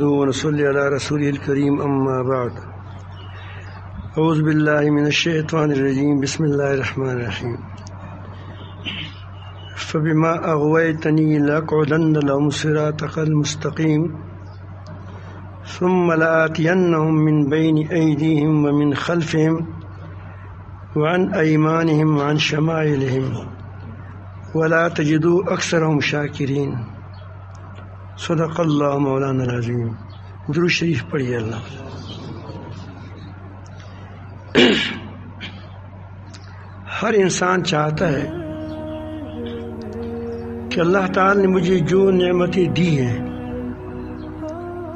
ونصلي على رسوله الكريم أما بعد أعوذ بالله من الشيطان الرجيم بسم الله الرحمن الرحيم فبما أغويتني لأقعدن لهم صراطك المستقيم ثم لآتينهم من بين أيديهم ومن خلفهم وعن أيمانهم وعن شمائلهم ولا تجدوا أكثرهم شاكرين صدق اللہ مولانا العظیم. درود شریف پڑھیے. اللہ ہر انسان چاہتا ہے کہ اللہ تعالی نے مجھے جو نعمتیں دی ہیں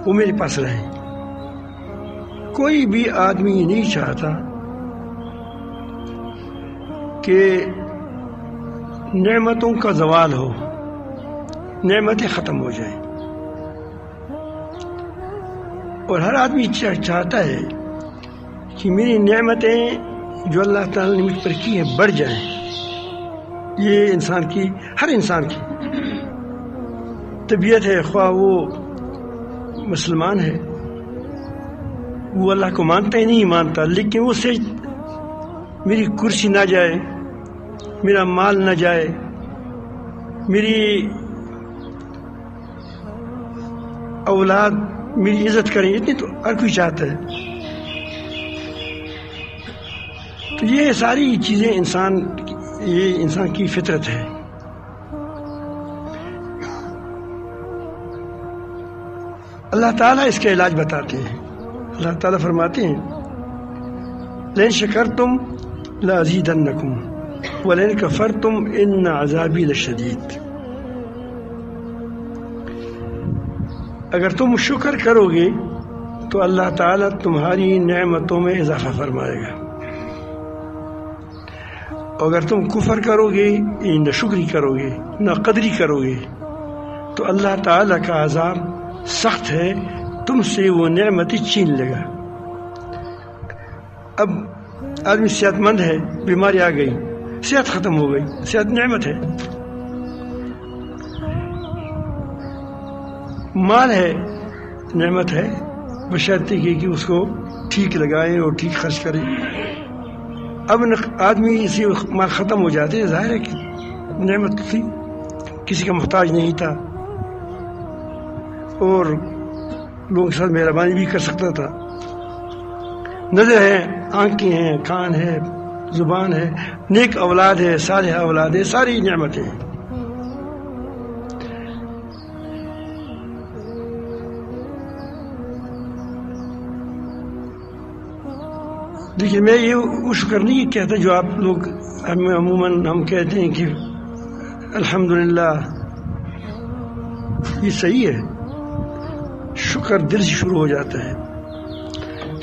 وہ میرے پاس رہیں. کوئی بھی آدمی یہ نہیں چاہتا کہ نعمتوں کا زوال ہو، نعمتیں ختم ہو جائیں. اور ہر آدمی چاہتا ہے کہ میری نعمتیں جو اللہ تعالیٰ نے مجھ پر کی ہیں بڑھ جائیں. یہ انسان کی، ہر انسان کی طبیعت ہے. خواہ وہ مسلمان ہے، وہ اللہ کو مانتا ہی نہیں مانتا، لیکن وہ سے میری کرسی نہ جائے، میرا مال نہ جائے، میری اولاد میری عزت کریں، اتنی تو ہر کوئی چاہتا ہے. تو یہ ساری چیزیں یہ انسان کی فطرت ہے. اللہ تعالیٰ اس کا علاج بتاتے ہیں. اللہ تعالیٰ فرماتے ہیں لئن شکرتم لازیدنکم ولئن کفرتم ان عذابی لشدید. اگر تم شکر کرو گے تو اللہ تعالیٰ تمہاری نعمتوں میں اضافہ فرمائے گا، اگر تم کفر کرو گے، نہ شکری کرو گے، نہ قدری کرو گے، تو اللہ تعالیٰ کا عذاب سخت ہے، تم سے وہ نعمتیں چھین لے گا. اب آدمی صحت مند ہے، بیماری آ گئی، صحت ختم ہو گئی. صحت نعمت ہے. مال ہے، نعمت ہے، بشرطے کہ اس کو ٹھیک لگائیں اور ٹھیک خرچ کریں. اب آدمی اسی مال ختم ہو جاتے، ظاہر ہے کہ نعمت تھی، کسی کا محتاج نہیں تھا اور لوگوں کے ساتھ مہربانی بھی کر سکتا تھا. نظر ہے، آنکھیں ہیں، کان ہے، زبان ہے، نیک اولاد ہے، صالح اولاد ہے، ساری نعمتیں ہیں. لیکن میں یہ وہ شکر نہیں کہتا جو آپ لوگ عموماً ہم کہتے ہیں کہ الحمدللہ. یہ صحیح ہے، شکر دل سے شروع ہو جاتا ہے.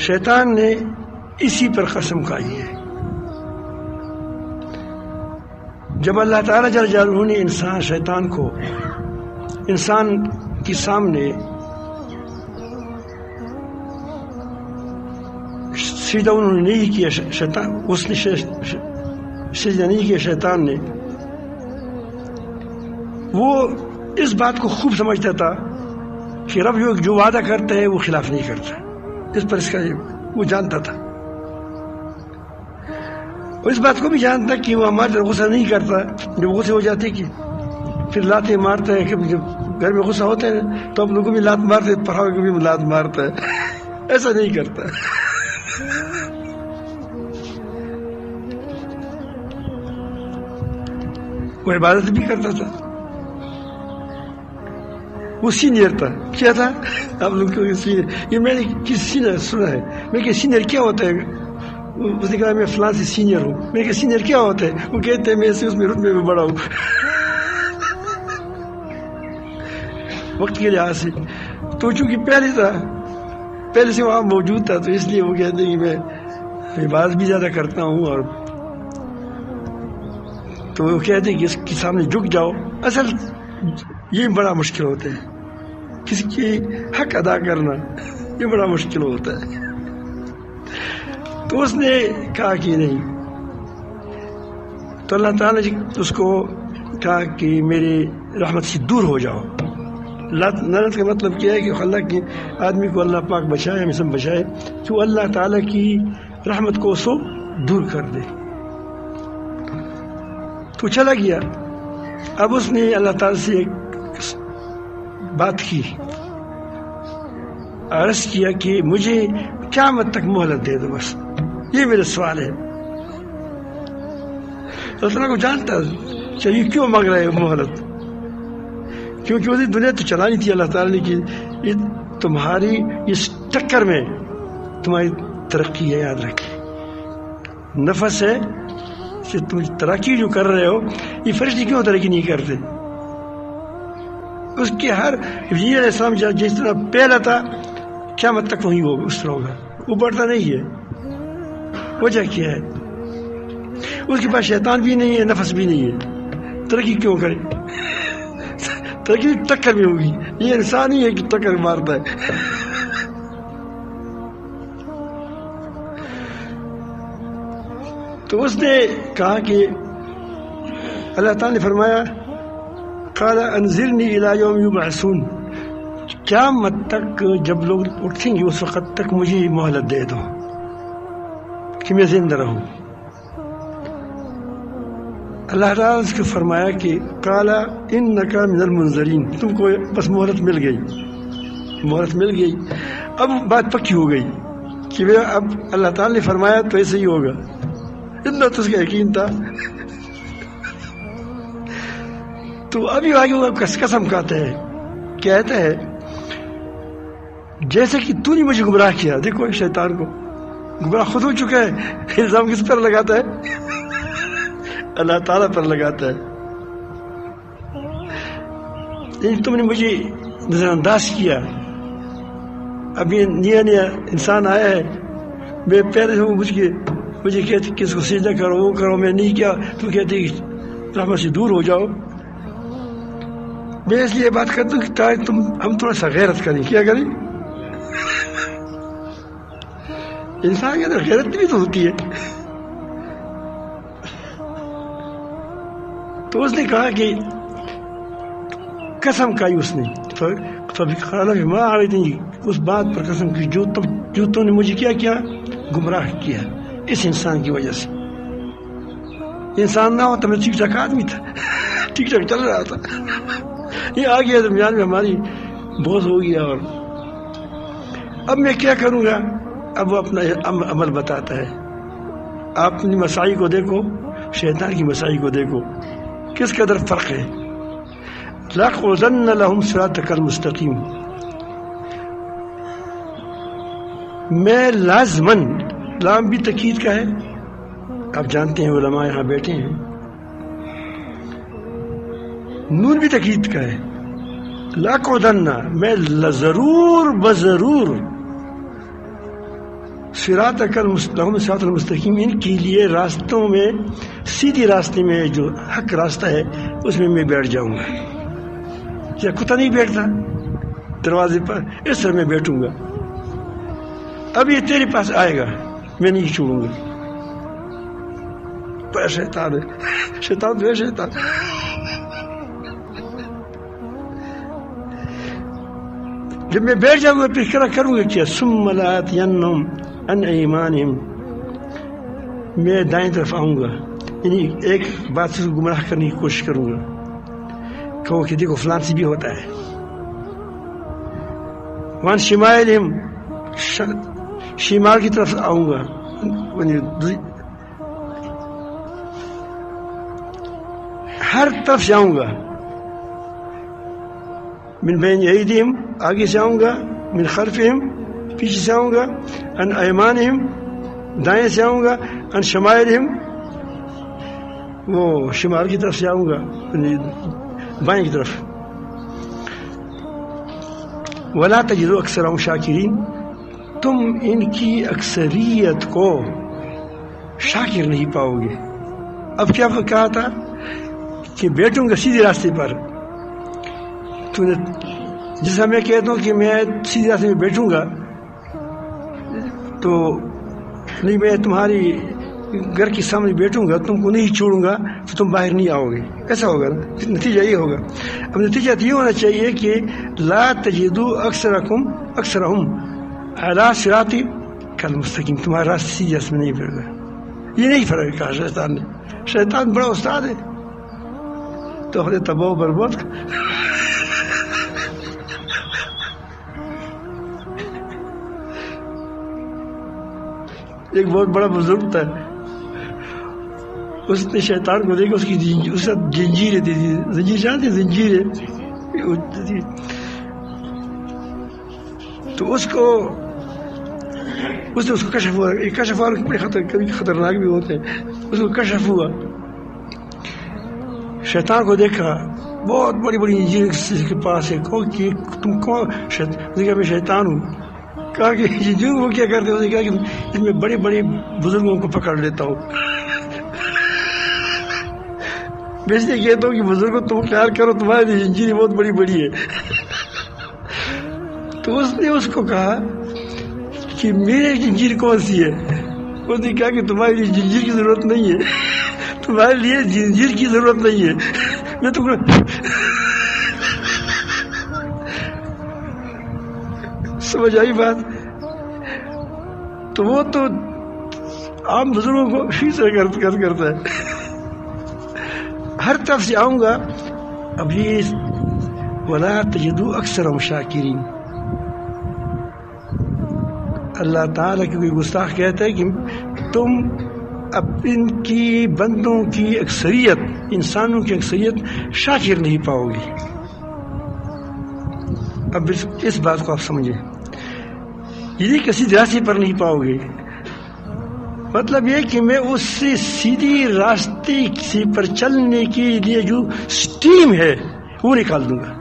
شیطان نے اسی پر قسم کھائی ہے. جب اللہ تعالیٰ جل جلالہ نے شیطان کو انسان کے سامنے سیدھا انہوں نے نہیں کیا، شیطان اس نے سجدہ نہیں کیا. شیطان نے وہ اس بات کو خوب سمجھتا تھا کہ رب جو وعدہ کرتا ہے وہ خلاف نہیں کرتا. اس پر اس کا وہ جانتا تھا، اور اس بات کو بھی جانتا کہ وہ ہمارے طرف غصہ نہیں کرتا. جب غصے ہو جاتے کہ پھر لاتیں مارتا ہے، کہ جب گھر میں غصہ ہوتا ہے تو آپ لوگوں کو بھی لات مارتے، پڑھاؤ کو بھی لات مارتا ہے. ایسا نہیں کرتا. وہ عبادت بھی کرتا تھا. وہ سینئر تھا. کیا تھا آپ لوگ کو سینئر؟ یہ میں نے کسی نے سنا ہے. میں کہ سینئر کیا ہوتا ہے؟ اس نے کہا میں فلاں سے سینئر ہوں. میں کہ سینئر کیا ہوتا ہے؟ وہ کہتے ہیں میں سے اس میں رتبے میں بڑا ہوں. وقت کے لحاظ سے تو چونکہ پہلے سے وہاں موجود تھا، تو اس لیے وہ کہتے ہیں کہ میں عبادت بھی زیادہ کرتا ہوں. اور تو وہ کہتے ہیں کہ اس کے سامنے جھک جاؤ. اصل یہ بڑا مشکل ہوتا ہے، کسی کی حق ادا کرنا یہ بڑا مشکل ہوتا ہے. تو اس نے کہا کہ نہیں. تو اللہ تعالیٰ نے اس کو کہا کہ میری رحمت سے دور ہو جاؤ. لعنت کا مطلب کیا ہے کہ اللہ کی آدمی کو اللہ پاک بچائے، ہم سب بچائے، تو اللہ تعالیٰ کی رحمت کو اسو دور کر دے. تو چلا گیا. اب اس نے اللہ تعالیٰ سے ایک بات کی، عرض کیا کہ مجھے قیامت تک مہلت دے دو، بس یہ میرا سوال ہے. اللہ تعالیٰ کو جانتا چاہیے کیوں مانگ رہے مہلت، کیونکہ وہ دنیا تو چلانی تھی اللہ تعالیٰ نے کہ یہ تمہاری اس ٹکر میں تمہاری ترقی ہے. یاد رکھیں، نفس ہے کہ تم ترقی جو کر رہے ہو، یہ فرشتے کیوں ترقی نہیں کرتے؟ اس کے ہر علیہ السلام جس طرح پہلا تھا قیامت تک وہی ہوگا، اس طرح ہوگا، وہ بڑھتا نہیں ہے. وجہ کیا ہے؟ اس کے پاس شیطان بھی نہیں ہے، نفس بھی نہیں ہے، ترقی کیوں کرے؟ ترقی ٹکر میں ہوگی. یہ انسان ہی ہے کہ ٹکر مارتا ہے. تو اس نے کہا کہ اللہ تعالیٰ نے فرمایا قال انظرنی الی یوم یبعثون، قیامت تک جب لوگ اٹھیں گے اس وقت تک مجھے مہلت دے دو کہ میں زندہ رہوں. اللہ تعالیٰ نے اس کو فرمایا کہ قال انک من المنظرین، تم کو بس مہلت مل گئی، مہلت مل گئی. اب بات پکی ہو گئی کہ اب اللہ تعالیٰ نے فرمایا تو ایسے ہی ہوگا. اتنا تو اس کا یقین تھا. تو ابھی آگے وہ قسم کھاتے ہیں، کہتے ہیں جیسے کہ تو نے مجھے گمراہ کیا. دیکھو شیطان کو گمراہ خود ہو چکا ہے، الزام کس پر لگاتا ہے؟ اللہ تعالیٰ پر لگاتا ہے. تم نے مجھے نظر انداز کیا. اب یہ نیا نیا انسان آیا ہے، میں پہلے ہوں مجھے کہتے کہ اس کو سجدہ کرو، وہ کرو، میں نہیں کیا. تو کہتے رحمت سے دور ہو جاؤ. میں اس لیے بات کرتا ہوں کہ تاکہ ہم تھوڑا سا غیرت کریں. کیا کریں؟ انسان کے اندر غیرت بھی تو ہوتی ہے. تو اس نے کہا کہ قسم کھائی اس نے، اس بات پر قسم کی جو تم نے مجھے کیا گمراہ کیا اس انسان کی وجہ سے. انسان نہ ہوتا میں ٹھیک ٹھاک آدمی تھا، ٹھیک ٹھاک چل رہا تھا. یہ آ گیا درمیان میں ہماری بہت ہو گیا. اور اب میں کیا کروں گا؟ اب وہ اپنا عمل بتاتا ہے. آپ اپنی مسائی کو دیکھو، شیطان کی مسائی کو دیکھو، کس قدر فرق ہے. لَأَقْعُدَنَّ لَهُمْ صِرَاطَكَ الْمُسْتَقِيمَ، میں لازماً، لام بھی تاکید کا ہے. آپ جانتے ہیں علماء یہاں بیٹھے ہیں، نون بھی تاکید کا ہے. لَأَقْعُدَنَّ، میں ضرور بضرور، صراطک لہم صراط المستقیم، ان کے لیے راستوں میں، سیدھی راستے میں جو حق راستہ ہے اس میں بیٹھ جاؤں گا. کیا کتا نہیں بیٹھتا دروازے پر؟ اس طرح میں بیٹھوں گا. اب یہ تیرے پاس آئے گا، میں نہیں چھوڑوں گا. تو شیطان ہے، شیطان تو ہے شیطان. جب میں بیٹھ جاؤں گا پھر کیا کروں گا؟ کیا ثم لآتینہم عن ایمانہم، میں دائیں طرف آؤں گا، یعنی ایک بات سے گمراہ کرنے کی کوشش کروں گا. کہو کہ دیکھو فلان سے بھی ہوتا ہے. وان شمائلہم، شمال کی طرف آؤں گا، ہر طرف سے آؤں گا. من بین ایدیہم، آگے سے آؤں گا، من خلفہم، پیچھے سے آؤں گا، ان ایمانہم، دائیں سے آؤں گا، ان شمائلہم، وہ شمال کی طرف سے آؤں گا، بائیں کی طرف. ولا تجد اکثرهم شاکرین، تم ان کی اکثریت کو شاکر نہیں پاؤ گے. اب کیا کہا تھا کہ بیٹھوں گا سیدھے راستے پر. تو جیسا میں کہتا ہوں کہ میں سیدھے راستے میں بیٹھوں گا تو نہیں، میں تمہاری گھر کے سامنے بیٹھوں گا تم کو نہیں چھوڑوں گا تو تم باہر نہیں آؤ گے. ایسا ہوگا نا, نتیجہ یہ ہوگا. اب نتیجہ یہ ہونا چاہیے کہ لا تجدو اکثرهم علی صراط کالمستقیم, تمہارا راستہ سیدھا اس میں نہیں پھر گا. یہ نہیں فرق کہا شیطان نے. شیطان بڑا استاد ہے تو خود تباہ و برباد. ایک بہت بڑا بزرگ تھا, اس نے شیطان کو دیکھا, اس کی زنجیریں تھی, زنجیر جانتے زنجیریں, تو اس نے اس کو کشف ہوا. کشف ہوا بڑے کبھی خطرناک بھی ہوتے ہیں. اس کو کشف ہوا, شیطان کو دیکھا بہت بڑی بڑی زنجیر کے پاس ہے. کہ تم کون؟ میں شیطان ہوں. کہا کہ وہ کیا کرتے ہیں؟ کہا کہ اس میں بڑے بڑے بزرگوں کو پکڑ لیتا ہوں. میں اس لیے کہتا ہوں کہ بزرگوں تم خیال کرو, تمہاری زنجیر بہت بڑی بڑی ہے. تو اس نے اس کو کہا کہ میری زنجیر کون سی ہے؟ اس نے کہا کہ تمہاری زنجیر کی ضرورت نہیں ہے, تمہارے لیے زنجیر کی ضرورت نہیں ہے. میں تم کو سمجھ آئی بات؟ تو وہ تو عام بزرگوں کو اسی طرح کرتا ہے. ہر طرف سے آؤں گا. ابھی ولا تجدو اکثرهم شاکرین, اللہ تعالیٰ کی کوئی گستاخ کہتا ہے کہ تم ان کی بندوں کی اکثریت, انسانوں کی اکثریت شاکر نہیں پاؤ گی. اب اس بات کو آپ سمجھیں, یہ کسی راستے پر نہیں پاؤ گے. مطلب یہ کہ میں اس سے سیدھی راستے سے پر چلنے کے لیے جو سٹیم ہے وہ نکال دوں گا,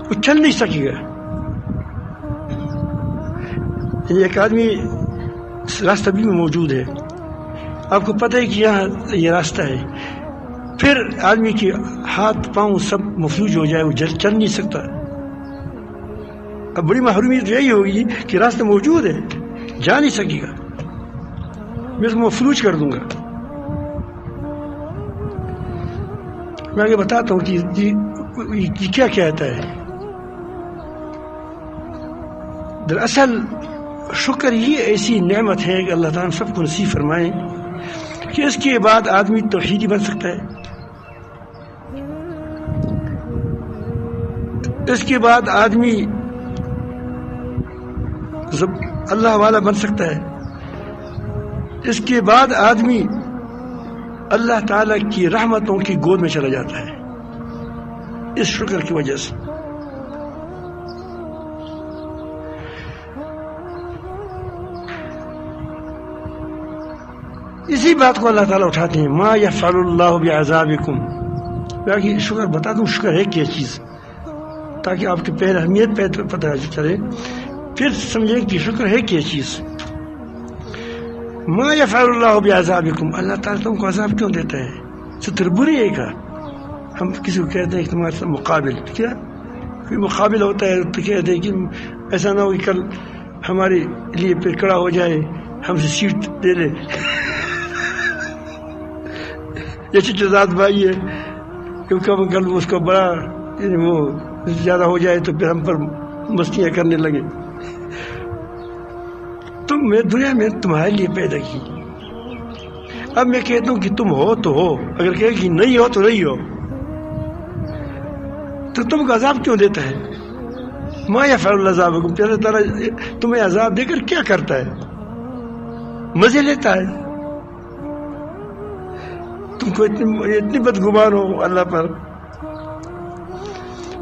وہ چل نہیں سکے گا. ایک آدمی راستہ بھی میں موجود ہے, آپ کو پتہ ہے کہ یہاں یہ راستہ ہے, پھر آدمی کے ہاتھ پاؤں سب مفلوج ہو جائے, وہ چل نہیں سکتا. اب بڑی محرومیت یہی ہوگی کہ راستہ موجود ہے, جا نہیں سکے گا, میں اس کو مفلوج کر دوں گا. میں آگے بتاتا ہوں کہ یہ کیا کہتا ہے. دراصل شکر یہ ایسی نعمت ہے کہ اللہ تعالیٰ سب کو نصیب فرمائے کہ اس کے بعد آدمی توحیدی بن سکتا ہے, اس کے بعد آدمی اللہ والا بن سکتا ہے, اس کے بعد آدمی اللہ تعالیٰ کی رحمتوں کی گود میں چلا جاتا ہے اس شکر کی وجہ سے. اسی بات کو اللہ تعالیٰ اٹھاتے ہیں, ما یفعل اللہ بعذابکم. باقی شکر بتا دوں شکر ہے کیا چیز, تاکہ آپ کے پہلے اہمیت پتہ چلے, پھر سمجھیں کہ شکر ہے کیا چیز. ما یفعل اللہ بعذابکم, اللہ تعالیٰ تم کو عذاب کیوں دیتا ہے؟ ستر بری ہے کا. ہم کسی کو کہتے ہیں کہ تمہارے ساتھ مقابل, کیا کوئی مقابل ہوتا ہے تو کہتے ہیں کہ ایسا نہ ہو کہ کل ہمارے لیے پھر کڑا ہو جائے, ہم سے سیٹ دے لے. یہ چچزاد بھائی ہے کہ کل اس کو بڑا وہ زیادہ ہو جائے تو پھر ہم پر مستیاں کرنے لگے. تم میں دنیا میں تمہارے لیے پیدا کی, اب میں کہتا ہوں کہ تم ہو تو ہو, اگر کہے کہ نہیں ہو تو نہیں ہو, تو تم کو عذاب کیوں دیتا ہے؟ ما یفعل اللہ عذابکم, اللہ تعالیٰ تمہیں عذاب دے کر کیا کرتا ہے؟ مزے لیتا ہے. تم کو اتنی بدگمان ہو اللہ پر,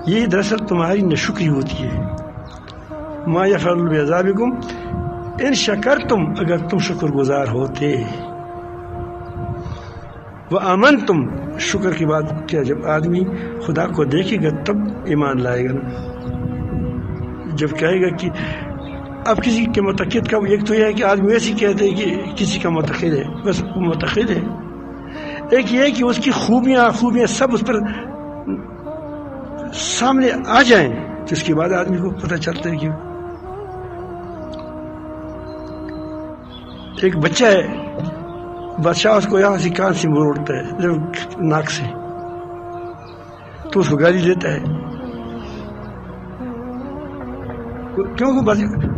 یہ دراصل تمہاری ناشکری ہوتی ہے. ما یفعل بعذابکم ان شکرتم, اگر تم شکر گزار ہوتے. وآمنتم, شکر کی بات کیا, جب آدمی خدا کو دیکھے گا تب ایمان لائے گا نا. جب کہے گا کہ اب کسی کے متقد کا, ایک تو یہ ہے کہ آدمی ایسی کہتے ہیں کہ کسی کا متقد ہے, بس وہ متقد ہے. ایک یہ ہے کہ اس کی خوبیاں سب اس پر سامنے آ جائیں, تو اس کے بعد آدمی کو پتہ چلتا ہے کہ ایک بچہ ہے، بادشاہ اس کو یہاں سے کان سے مروڑتا ہے ناک سے، تو اس کو گالی دیتا ہے، کیونکہ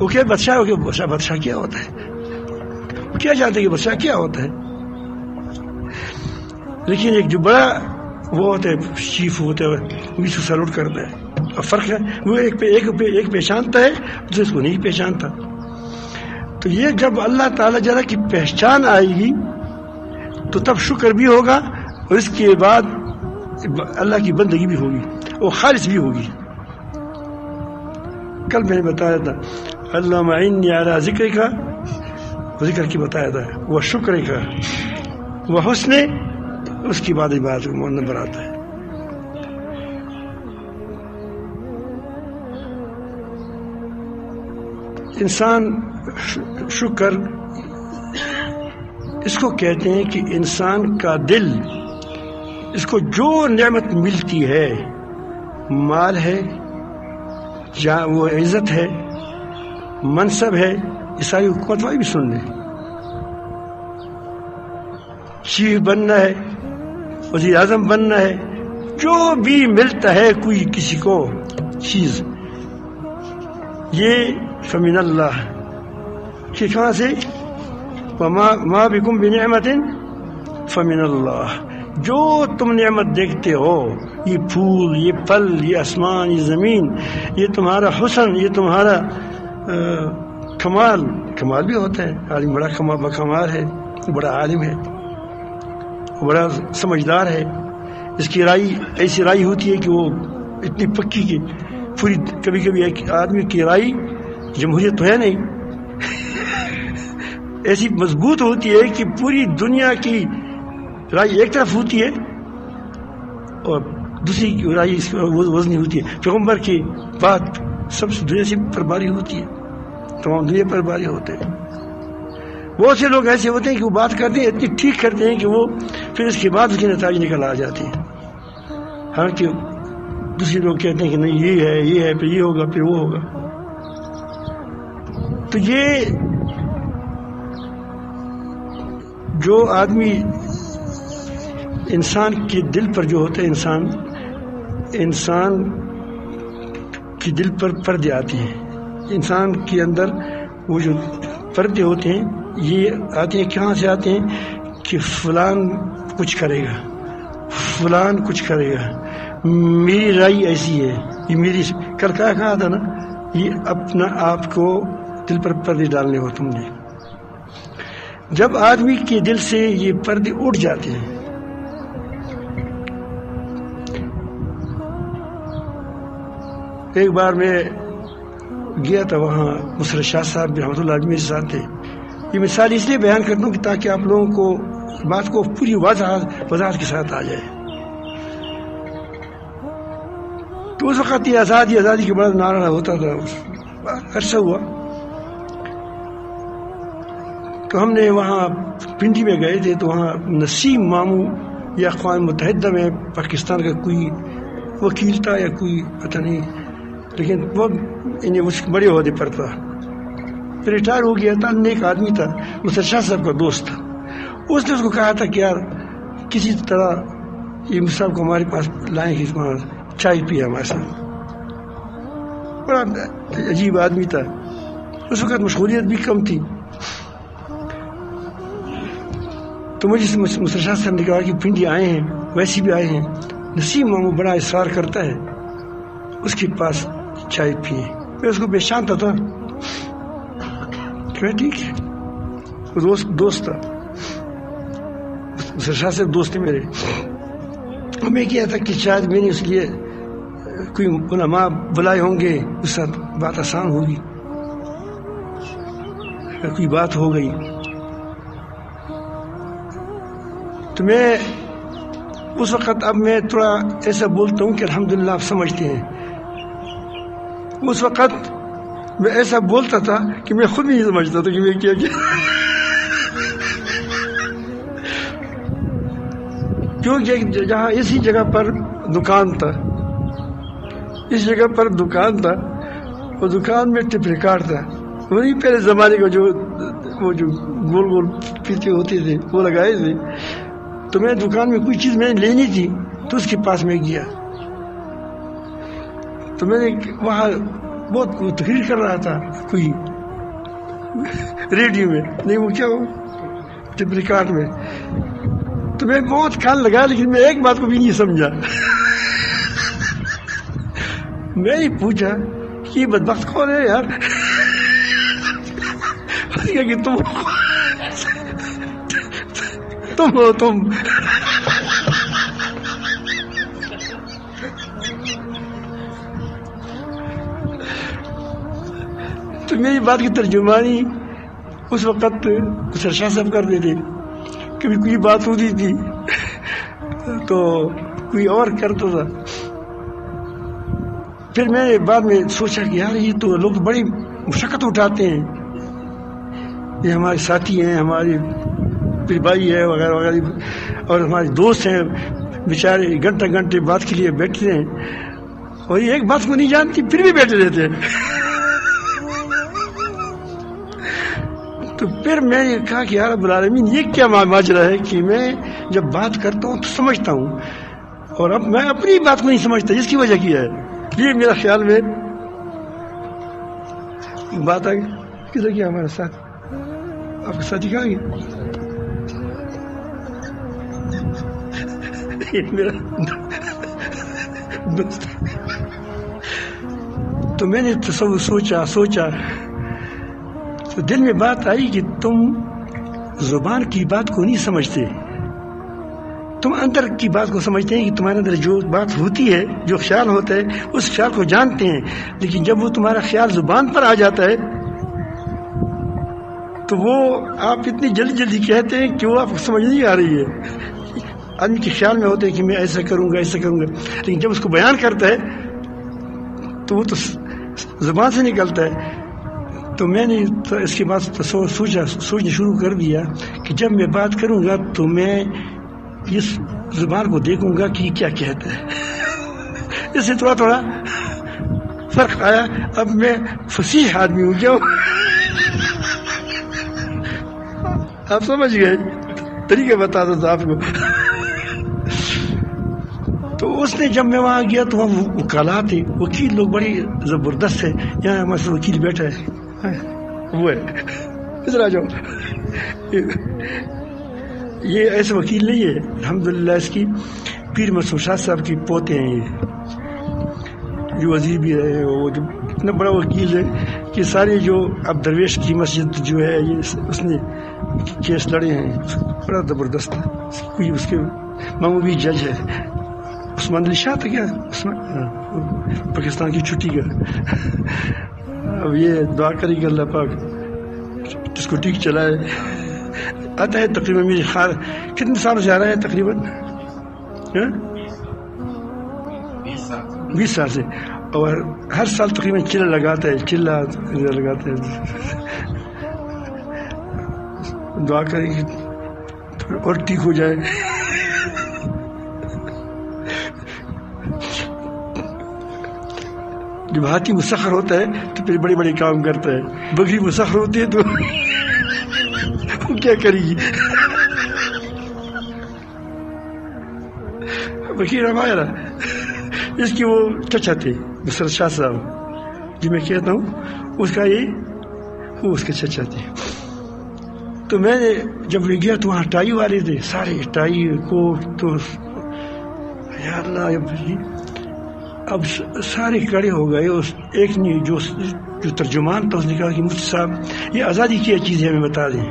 وہ کیا بادشاہ ہو گیا، بادشاہ کیا ہوتا ہے، وہ کیا جانتے کہ بادشاہ کیا ہوتا ہے. لیکن ایک جو بڑا وہ ہوتا ہے چیف ہوتا ہے وہ اس کو سلوٹ کرتا ہے. اور فرق ہے وہ ایک پہچانتا ہے دوسرے اس کو نہیں پہچانتا. تو یہ جب اللہ تعالیٰ جل کی پہچان آئے گی تو تب شکر بھی ہوگا، اور اس کے بعد اللہ کی بندگی بھی ہوگی اور خالص بھی ہوگی. کل میں نے بتایا تھا اللہم اعنی علی ذکرک، ذکر کی بتایا تھا، وہ شکر کا، وہ حسن، اس کی بعد بات نمبر آتا ہے. انسان شکر اس کو کہتے ہیں کہ انسان کا دل، اس کو جو نعمت ملتی ہے، مال ہے، وہ عزت ہے، منصب ہے، یہ ساری حکومت والی بھی سن لیں، چیف بننا ہے، وزیر اعظم بننا ہے، جو بھی ملتا ہے کوئی کسی کو چیز، یہ فمن اللہ، کہ کہاں سے؟ ما بکم بنعمت فمن اللہ، جو تم نعمت دیکھتے ہو، یہ پھول، یہ پھل، یہ آسمان، یہ زمین، یہ تمہارا حسن، یہ تمہارا کمال بھی ہوتا ہے. عالم بڑا کمال ہے، بڑا عالم ہے، بڑا سمجھدار ہے، اس کی رائے ایسی رائے ہوتی ہے کہ وہ اتنی پکی کہ پوری، کبھی کبھی ایک آدمی کی رائے جمہوریت تو ہے نہیں ایسی مضبوط ہوتی ہے کہ پوری دنیا کی رائے ایک طرف ہوتی ہے اور دوسری رائے اس وزنی ہوتی ہے. پیغمبر کی بات سب سے دنیا سے پر باری ہوتی ہے، تمام دنیا پر باری ہوتے ہیں. بہت سے لوگ ایسے ہوتے ہیں کہ وہ بات کرتے ہیں، اتنی ٹھیک کرتے ہیں کہ وہ پھر اس کے بعد اس کے نتائج نکل آ جاتے ہیں. حالانکہ دوسرے لوگ کہتے ہیں کہ نہیں یہ ہے پھر یہ ہوگا پھر وہ ہوگا. تو یہ جو آدمی انسان کے دل پر جو ہوتا ہے، انسان کے دل پر پردے آتے ہیں، انسان کے اندر وہ جو پردے ہوتے ہیں یہ آتے ہیں، کہاں سے آتے ہیں؟ کہ فلان کچھ کرے گا، فلان کچھ کرے گا، میری رائے ایسی ہے، یہ میری کل کہا تھا نا، یہ اپنا آپ کو دل پر پردے ڈالنے ہو تم نے. جب آدمی کے دل سے یہ پردے اٹھ جاتے ہیں، ایک بار میں گیا تھا وہاں، مسرت شاہ صاحب رحمۃ اللہ علیہ میرے ساتھ تھے. یہ مثال اس لیے بیان کرتا ہوں کہ تاکہ آپ لوگوں کو بات کو پوری وضاحت کے ساتھ آ جائے. تو اس وقت یہ آزادی کے بڑا نعرہ ہوتا تھا، عرصہ ہوا. تو ہم نے وہاں پنڈی میں گئے تھے، تو وہاں نسیم مامو یا اقوام متحدہ میں پاکستان کا کوئی وکیل تھا یا کوئی پتہ نہیں، لیکن وہ اس بڑے عہدے پر تھا، پھر ریٹائر ہو گیا تھا. نیک آدمی تھا، مسرت شاہ صاحب کا دوست تھا. اس نے اس کو کہا تھا کہ یار کسی طرح یہ صاحب کو ہمارے پاس لائیں کہ چائے پیے ہمارے ساتھ. بڑا عجیب آدمی تھا، اس وقت مشغولیت بھی کم تھی. تو مجھے مسرت شاہ صاحب نے کہا کہ پنڈی آئے ہیں، ویسے بھی آئے ہیں، نسیم مامو بڑا اصرار کرتا ہے اس کے پاس چائے پیے. میں اس کو پہچانتا تھا کہ ٹھیک ہے، وہ دوست تھا، مسرت شاہ صاحب دوست میرے. میں کیا تھا کہ شاید میں نے اس لیے کوئی علماء بلائے ہوں گے، اس ساتھ بات آسان ہوگی، کوئی بات ہو گئی. تو میں اس وقت، اب میں تھوڑا ایسا بولتا ہوں کہ الحمدللہ آپ سمجھتے ہیں، اس وقت میں ایسا بولتا تھا کہ میں خود نہیں سمجھتا تھا کہ میں کیا کیونکہ جہاں اسی جگہ پر دکان تھا، اس جگہ پر دکان تھا، وہ دکان میں ٹیپ ریکارڈ تھا، وہی پہلے زمانے کا جو وہ جو گول گول پیتے ہوتے تھے وہ لگائے تھے. تو میں دکان میں کوئی چیز میں نے لینی تھی تو اس کے پاس میں گیا. تو میں نے وہاں بہت تقریر کر رہا تھا کوئی ریڈیو میں, نہیں وہ کیا ٹیپ ریکارڈ میں. تو میں بہت کان لگا لیکن میں ایک بات کو بھی نہیں سمجھا. میں نے پوچھا کہ یہ بدبخت کون ہے یار؟ کہ تم ہو تم. تو میری بات کی ترجمانی اس وقت کچھ شاہ صاحب کر دیتے, کبھی کوئی بات ہوتی تھی تو کوئی اور کرتا تھا. پھر میں نے بعد میں سوچا کہ یار یہ تو لوگ بڑی مشقت اٹھاتے ہیں, یہ ہمارے ساتھی ہیں, ہمارے پھر بھائی ہے وغیرہ وغیرہ, اور ہمارے دوست ہیں بیچارے گھنٹے گھنٹے بات کے لیے بیٹھتے ہیں اور یہ ایک بات کو نہیں جانتی پھر بھی بیٹھے رہتے ہیں. تو پھر میں نے کہا کہ یار رب العالمین یہ کیا ماجرا ہے کہ میں جب بات کرتا ہوں تو سمجھتا ہوں اور اب میں اپنی بات کو نہیں سمجھتا, اس کی وجہ کیا ہے؟ یہ میرا خیال میں بات آ گئی. کدھر گیا ہمارا ساتھ؟ آپ کا ساتھی کہاں گیا؟ میرا دوست. تو میں نے تصور سوچا تو دل میں بات آئی کہ تم زبان کی بات کو نہیں سمجھتے, تم اندر کی بات کو سمجھتے ہیں کہ تمہارے اندر جو بات ہوتی ہے, جو خیال ہوتا ہے اس خیال کو جانتے ہیں, لیکن جب وہ تمہارا خیال زبان پر آ جاتا ہے تو وہ آپ اتنی جلدی جلدی کہتے ہیں کہ وہ آپ کو سمجھ نہیں آ رہی ہے. آدمی کے خیال میں ہوتا ہے کہ میں ایسا کروں گا ایسا کروں گا, لیکن جب اس کو بیان کرتا ہے تو وہ تو زبان سے نکلتا ہے. تو میں نے اس کے بعد سوچنا شروع کر دیا کہ جب میں بات کروں گا تو میں اس زبان کو دیکھوں گا کہ کیا کہتا ہے. اس سے تھوڑا تھوڑا فرق آیا. اب میں فصیح آدمی ہوں کیا, آپ سمجھ گئے طریقہ بتاتا تھا آپ کو. تو اس نے جب میں وہاں گیا تو وہاں وکلا تھے, وکیل لوگ بڑی زبردست ہے. یہاں ہمارے وکیل بیٹھا ہے, وہ ہے, ادھر آ جاؤ. یہ ایسے وکیل نہیں ہے, الحمدللہ اس کی پیر مسعود شاہ صاحب کی پوتے ہیں, یہ جو وزیر بھی ہے, وہ جو اتنا بڑا وکیل ہے کہ سارے جو اب درویش کی مسجد جو ہے یہ اس نے کیس لڑے ہیں, بڑا زبردست. کوئی اس کے ماموں بھی جج ہے, عثمان علی شاہ تھا کیا, پاکستان کی چھٹی کا. اب یہ دعا کرے گا اللہ پاک جس کو ٹھیک چلائے. آتا ہے تقریباً میرے خیال کتنے سالوں سے آ رہا ہے, تقریباً 20 سال سے, اور ہر سال تقریباً چلہ لگاتا ہے. دعا کریں گے اور ٹھیک ہو جائے. جب ہاتھی مسخر ہوتا ہے تو پھر بڑے بڑے کام کرتا ہے, بکری مسخر ہوتی ہے تو وہ کیا کرے گی. بکیر ہمارا اس کی وہ چچا تھے نصرت شاہ صاحب, جو میں کہتا ہوں اس کا یہ وہ اس کے چچا تھے. تو میں نے جب لے گیا تو وہاں ٹائی والے تھے, سارے ٹائی کوٹ. تو یا اللہ, اب سارے کڑے ہو گئے. اس ایک نے جو ترجمان تھا اس نے کہا کہ مفتی صاحب یہ آزادی کی چیز ہے, ہمیں بتا دیں.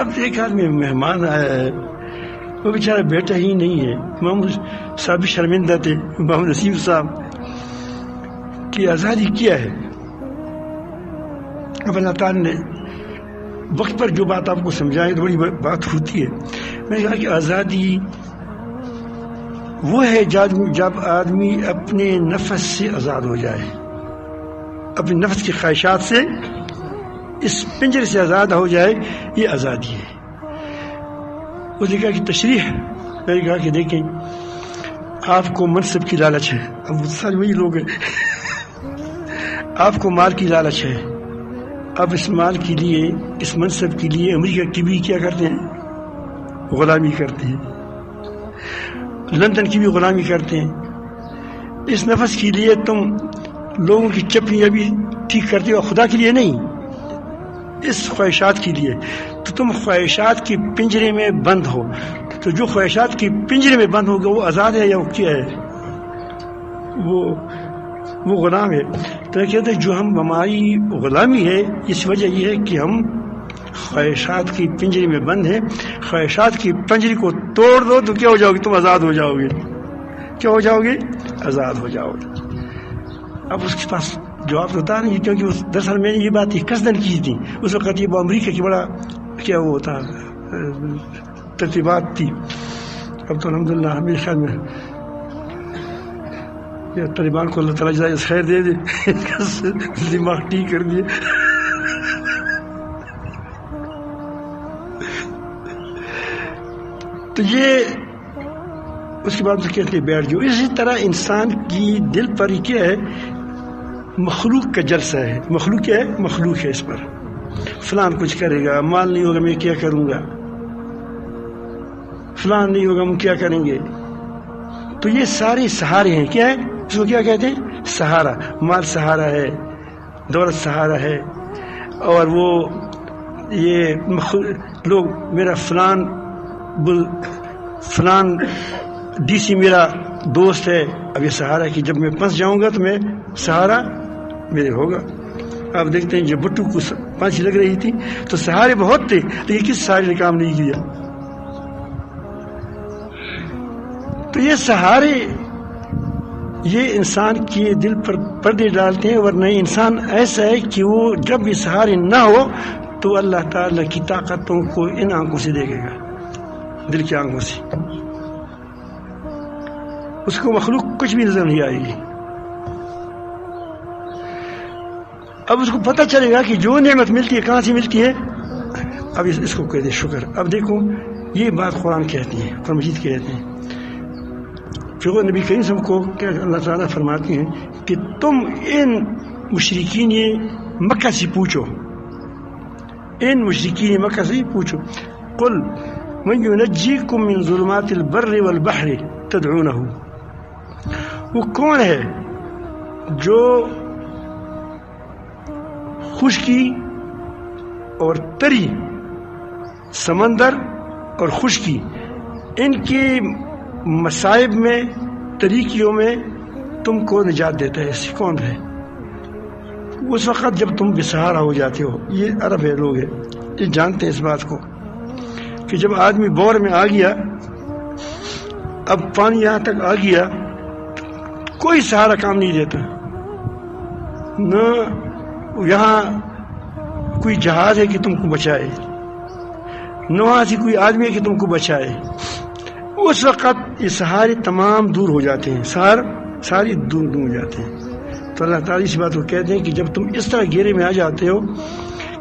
اب ایک آدمی مہمان آیا ہے, وہ بیچارہ بیٹا ہی نہیں ہے. محمود صاحب بھی شرمندہ تھے, محمد نسیم صاحب, کہ آزادی کیا ہے. اب اللہ تعالیٰ نے وقت پر جو بات آپ کو سمجھائے تو بڑی بات ہوتی ہے. میں نے کہا کہ آزادی وہ ہے جب آدمی اپنے نفس سے آزاد ہو جائے, اپنے نفس کی خواہشات سے, اس پنجرے سے آزاد ہو جائے, یہ آزادی ہے. اس نے کہا کہ تشریح, میں نے کہا کہ دیکھیں آپ کو منصب کی لالچ ہے, اب سارے وہی لوگ ہیں, آپ کو مال کی لالچ ہے, اب اس مال کے لیے، اس منصب کے لیے امریکہ کی بھی کیا کرتے ہیں؟ غلامی کرتے ہیں، لندن کی بھی غلامی کرتے ہیں۔ اس نفس کے لیے تم لوگوں کی چپلیاں بھی ٹھیک کرتے ہو، خدا کے لیے نہیں، اس خواہشات کے لیے۔ تو تم خواہشات کے پنجرے میں بند ہو، تو جو خواہشات کے پنجرے میں بند ہوگا وہ آزاد ہے یا وہ کیا ہے؟ وہ غلام ہے۔ تو کہتے ہیں جو ہماری غلامی ہے، اس وجہ یہ ہے کہ ہم خواہشات کی پنجرے میں بند ہیں۔ خواہشات کی پنجری کو توڑ دو تو کیا ہو جاؤ گے؟ تم آزاد ہو جاؤ گے۔ کیا ہو جاؤ گے؟ آزاد ہو جاؤ گے۔ اب اس کے پاس جواب تو ہوتا نہیں، کیونکہ دراصل میں نے یہ بات قصداً کی تھی اس وقت، یہ امریکہ کی بڑا کیا وہ تھا ترتیبات تھی۔ اب تو الحمدللہ میرے خیال میں یہ طالبان کو اللہ تعالیٰ جزائے خیر دے دے، دماغ ٹھیک کر دیے۔ تو یہ اس کے بعد کہتے ہیں بیٹھ جاؤ۔ اسی طرح انسان کی دل پر کیا ہے؟ مخلوق کا جلسہ ہے۔ مخلوق کیا ہے؟ مخلوق ہے اس پر، فلان کچھ کرے گا، مال نہیں ہوگا میں کیا کروں گا، فلان نہیں ہوگا ہم کیا کریں گے۔ تو یہ سارے سہارے ہیں۔ کیا ہے اس کو کیا کہتے ہیں؟ سہارا۔ مال سہارا ہے، دولت سہارا ہے، اور وہ یہ لوگ میرا فلان ڈی سی میرا دوست ہے، اب یہ سہارا ہے کہ جب میں پھنس جاؤں گا تو میں سہارا میرے ہوگا۔ آپ دیکھتے ہیں جب بٹو کو پھانسی لگ رہی تھی تو سہارے بہت تھے، لیکن کس سہارے نے کام نہیں کیا۔ تو یہ سہارے یہ انسان کے دل پر پردے ڈالتے ہیں، ورنہ انسان ایسا ہے کہ وہ جب بھی سہارے نہ ہو تو اللہ تعالیٰ کی طاقتوں کو ان آنکھوں سے دیکھے گا، دل کی آنکھوں سے۔ اس کو مخلوق کچھ بھی نظر نہیں آئے گی۔ اب اس کو پتہ چلے گا کہ جو نعمت ملتی ہے کہاں سے ملتی ہے؟ اب اس کو کہتے ہیں شکر۔ اب دیکھو یہ بات قرآن کہتی ہے، قرآن مجید کہتے ہیں، پھر نبی کریم صلی اللہ علیہ وسلم کو کہ اللہ تعالیٰ فرماتے ہیں کہ تم ان مشرکین مکہ سے پوچھو، ان مشرکین مکہ سے پوچھو، قل من ينجيكم من ظلمات البر والبحر تدعونه، وہ کون ہے جو خشکی اور تری، سمندر اور خشکی، ان کے مصائب میں، طریقوں میں تم کو نجات دیتا ہے؟ کون ہے؟ اس وقت جب تم بے سہارا ہو جاتے ہو۔ یہ عرب ہے، لوگ ہیں، یہ جانتے ہیں اس بات کو کہ جب آدمی بور میں آ گیا، اب پانی یہاں تک آ گیا، کوئی سہارا کام نہیں دیتا، نہ یہاں کوئی جہاز ہے کہ تم کو بچائے، نہ وہاں سے کوئی آدمی ہے کہ تم کو بچائے۔ اس وقت یہ سہارے تمام دور ہو جاتے ہیں، ساری دور ہو جاتے ہیں۔ تو اللہ تعالیٰ اس بات کو کہتے ہیں کہ جب تم اس طرح گھیرے میں آ جاتے ہو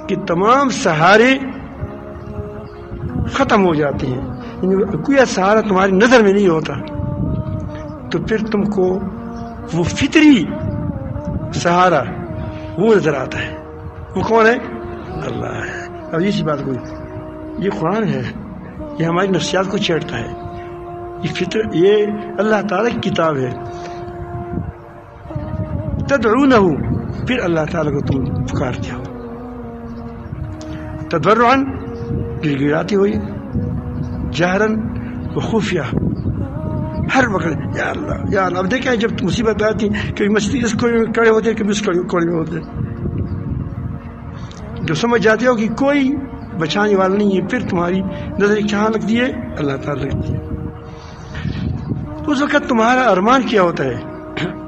کہ تمام سہارے ختم ہو جاتے ہیں، یعنی کوئی سہارا تمہاری نظر میں نہیں ہوتا، تو پھر تم کو وہ فطری سہارا وہ نظر آتا ہے۔ وہ کون ہے؟ اللہ ہے۔ اب اسی بات کو، یہ قرآن ہے، یہ ہماری نفسیات کو چھیڑتا ہے، یہ اللہ تعالیٰ کی کتاب ہے۔ تدعونہ، پھر اللہ تعالیٰ کو تم پکارتے ہو، تضرعاً، گڑگڑاتے ہوئے، جہراً و خفیہ، ہر وقت یا اللہ یا اللہ۔ اب دیکھیں جب مصیبت آتی کبھی مسجد اس کونے میں کھڑے ہوتے، کبھی اس کونے میں ہوتے، جب سمجھ جاتے ہو کہ کوئی بچانے والا نہیں ہے، پھر تمہاری نظر کہاں لگتی ہے؟ اللہ تعالیٰ لگتی ہے۔ اس وقت تمہارا ارمان کیا ہوتا ہے؟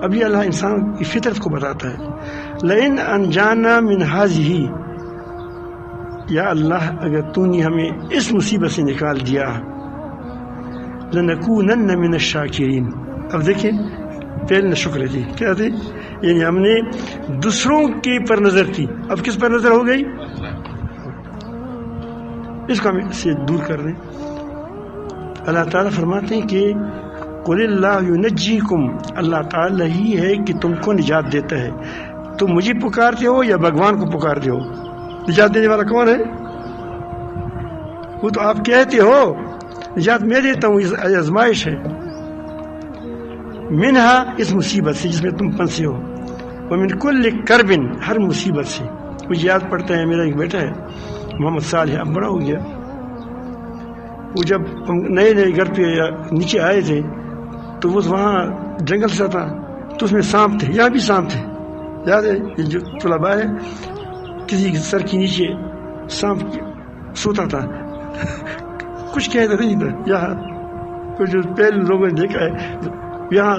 اب یہ اللہ انسان کی فطرت کو بتاتا ہے، لئن انجانا من هذه، یا اللہ اگر تو نے ہمیں اس مصیبت سے نکال دیا، لنکونن من الشاکرین۔ اب دیکھیں پہلے شکر تھی، کیا تھی؟ یعنی ہم نے دوسروں کے پر نظر تھی، اب کس پر نظر ہو گئی؟ اس کو ہم سے دور کر دیں۔ اللہ تعالیٰ فرماتے ہیں کہ قل اللہ ینجیکم، اللہ تعالیٰ ہی ہے کہ تم کو نجات دیتا ہے۔ تم مجھے پکارتے ہو یا بھگوان کو پکارتے ہو؟ نجات دینے والا کون ہے؟ وہ تو آپ کہتے ہو نجات میں دیتا ہوں، آزمائش ہے. منہا اس مصیبت سے جس میں تم پھنسے ہو، ومن کل کرب ہر مصیبت سے. مجھے یاد پڑتا ہے میرا ایک بیٹا ہے محمد صالح، اب بڑا ہو گیا. وہ جب ہم نئے نئے گھر پہ نیچے آئے تھے تو وہ وہاں جنگل سا تھا، تو اس میں سانپ تھے، یہاں بھی سانپ تھے. یاد ہے یہ جو طلباء ہے کسی سر کے نیچے سانپ سوتا تھا، کچھ کہتا نہیں تھا. یہاں کچھ جو پہلے لوگوں نے دیکھا ہے یہاں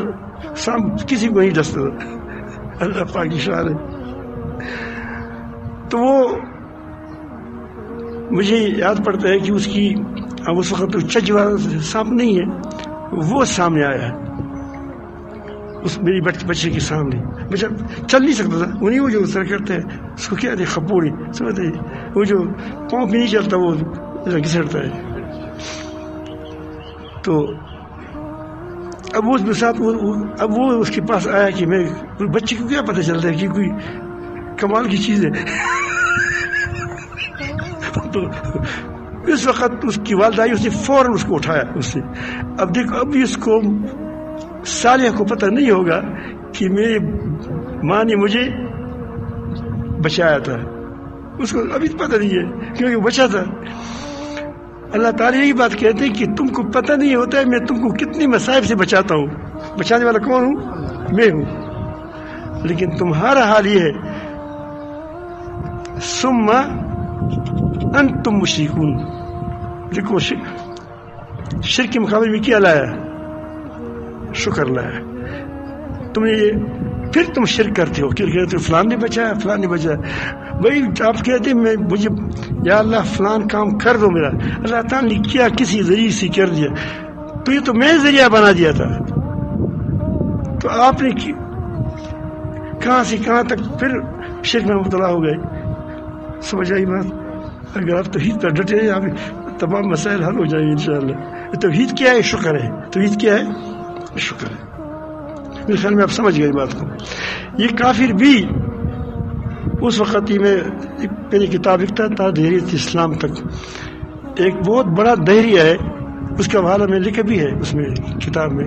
سانپ کسی کو نہیں ڈستا تھا. اللہ پاک کی شان ہے. تو وہ مجھے یاد پڑتا ہے کہ اس کی اس وقت تو چچ والا سانپ نہیں ہے، وہ سامنے آیا اس میری بچے کے سامنے. بچہ چل نہیں سکتا تھا، انہیں وہ جو سر کرتے ہیں اس کو کیا خپوڑی سمجھتے، وہ جو پاؤں بھی نہیں چلتا وہ گھسڑتا ہے. تو اب وہ ساتھ اب وہ اس کے پاس آیا کہ میں بچے کو کیا پتہ چلتا ہے کہ کوئی کمال کی چیز ہے. تو اس وقت اس کی والدہ آئی، اس نے فوراً اس کو اٹھایا اس سے. اب دیکھو اب اس کو صالح کو پتہ نہیں ہوگا کہ میری ماں نے مجھے بچایا تھا، اس کو ابھی پتہ نہیں ہے کیونکہ بچا تھا. اللہ تعالیٰ یہی بات کہتے ہیں کہ تم کو پتہ نہیں ہوتا ہے میں تم کو کتنی مصائب سے بچاتا ہوں. بچانے والا کون ہوں؟ میں ہوں. لیکن تمہارا حال یہ ہے ثم انتم مشرکون. دیکھو شرک کے مقابلے میں کیا لایا؟ شکر لایا. تم نے پھر تم شرک کرتے ہو کہ کہتے ہو فلان نے بچایا فلان نے بچایا. وہی آپ کہتے ہیں میں مجھے یا اللہ فلان کام کر دو میرا. اللہ تعالیٰ نے کیا کسی ذریعے سے کر دیا، تو یہ تو میں ذریعہ بنا دیا تھا. تو آپ نے کہاں سے کہاں تک پھر شرک میں مبتلا ہو گئے. سمجھ آئی بات؟ اگر آپ توحید پر ڈٹے ہیں آپ تمام مسائل حل ہو جائیں گے انشاءاللہ. توحید کیا ہے؟ شکر ہے. توحید کیا ہے؟ شکر ہے. میرے خیال میں آپ سمجھ گئے بات کو. یہ کافر بھی اس وقت ہی میں پہلے کتاب لکھتا تھا دہریت اسلام تک، ایک بہت بڑا دہریہ ہے، اس کا حوالہ میں لکھا بھی ہے اس میں کتاب میں.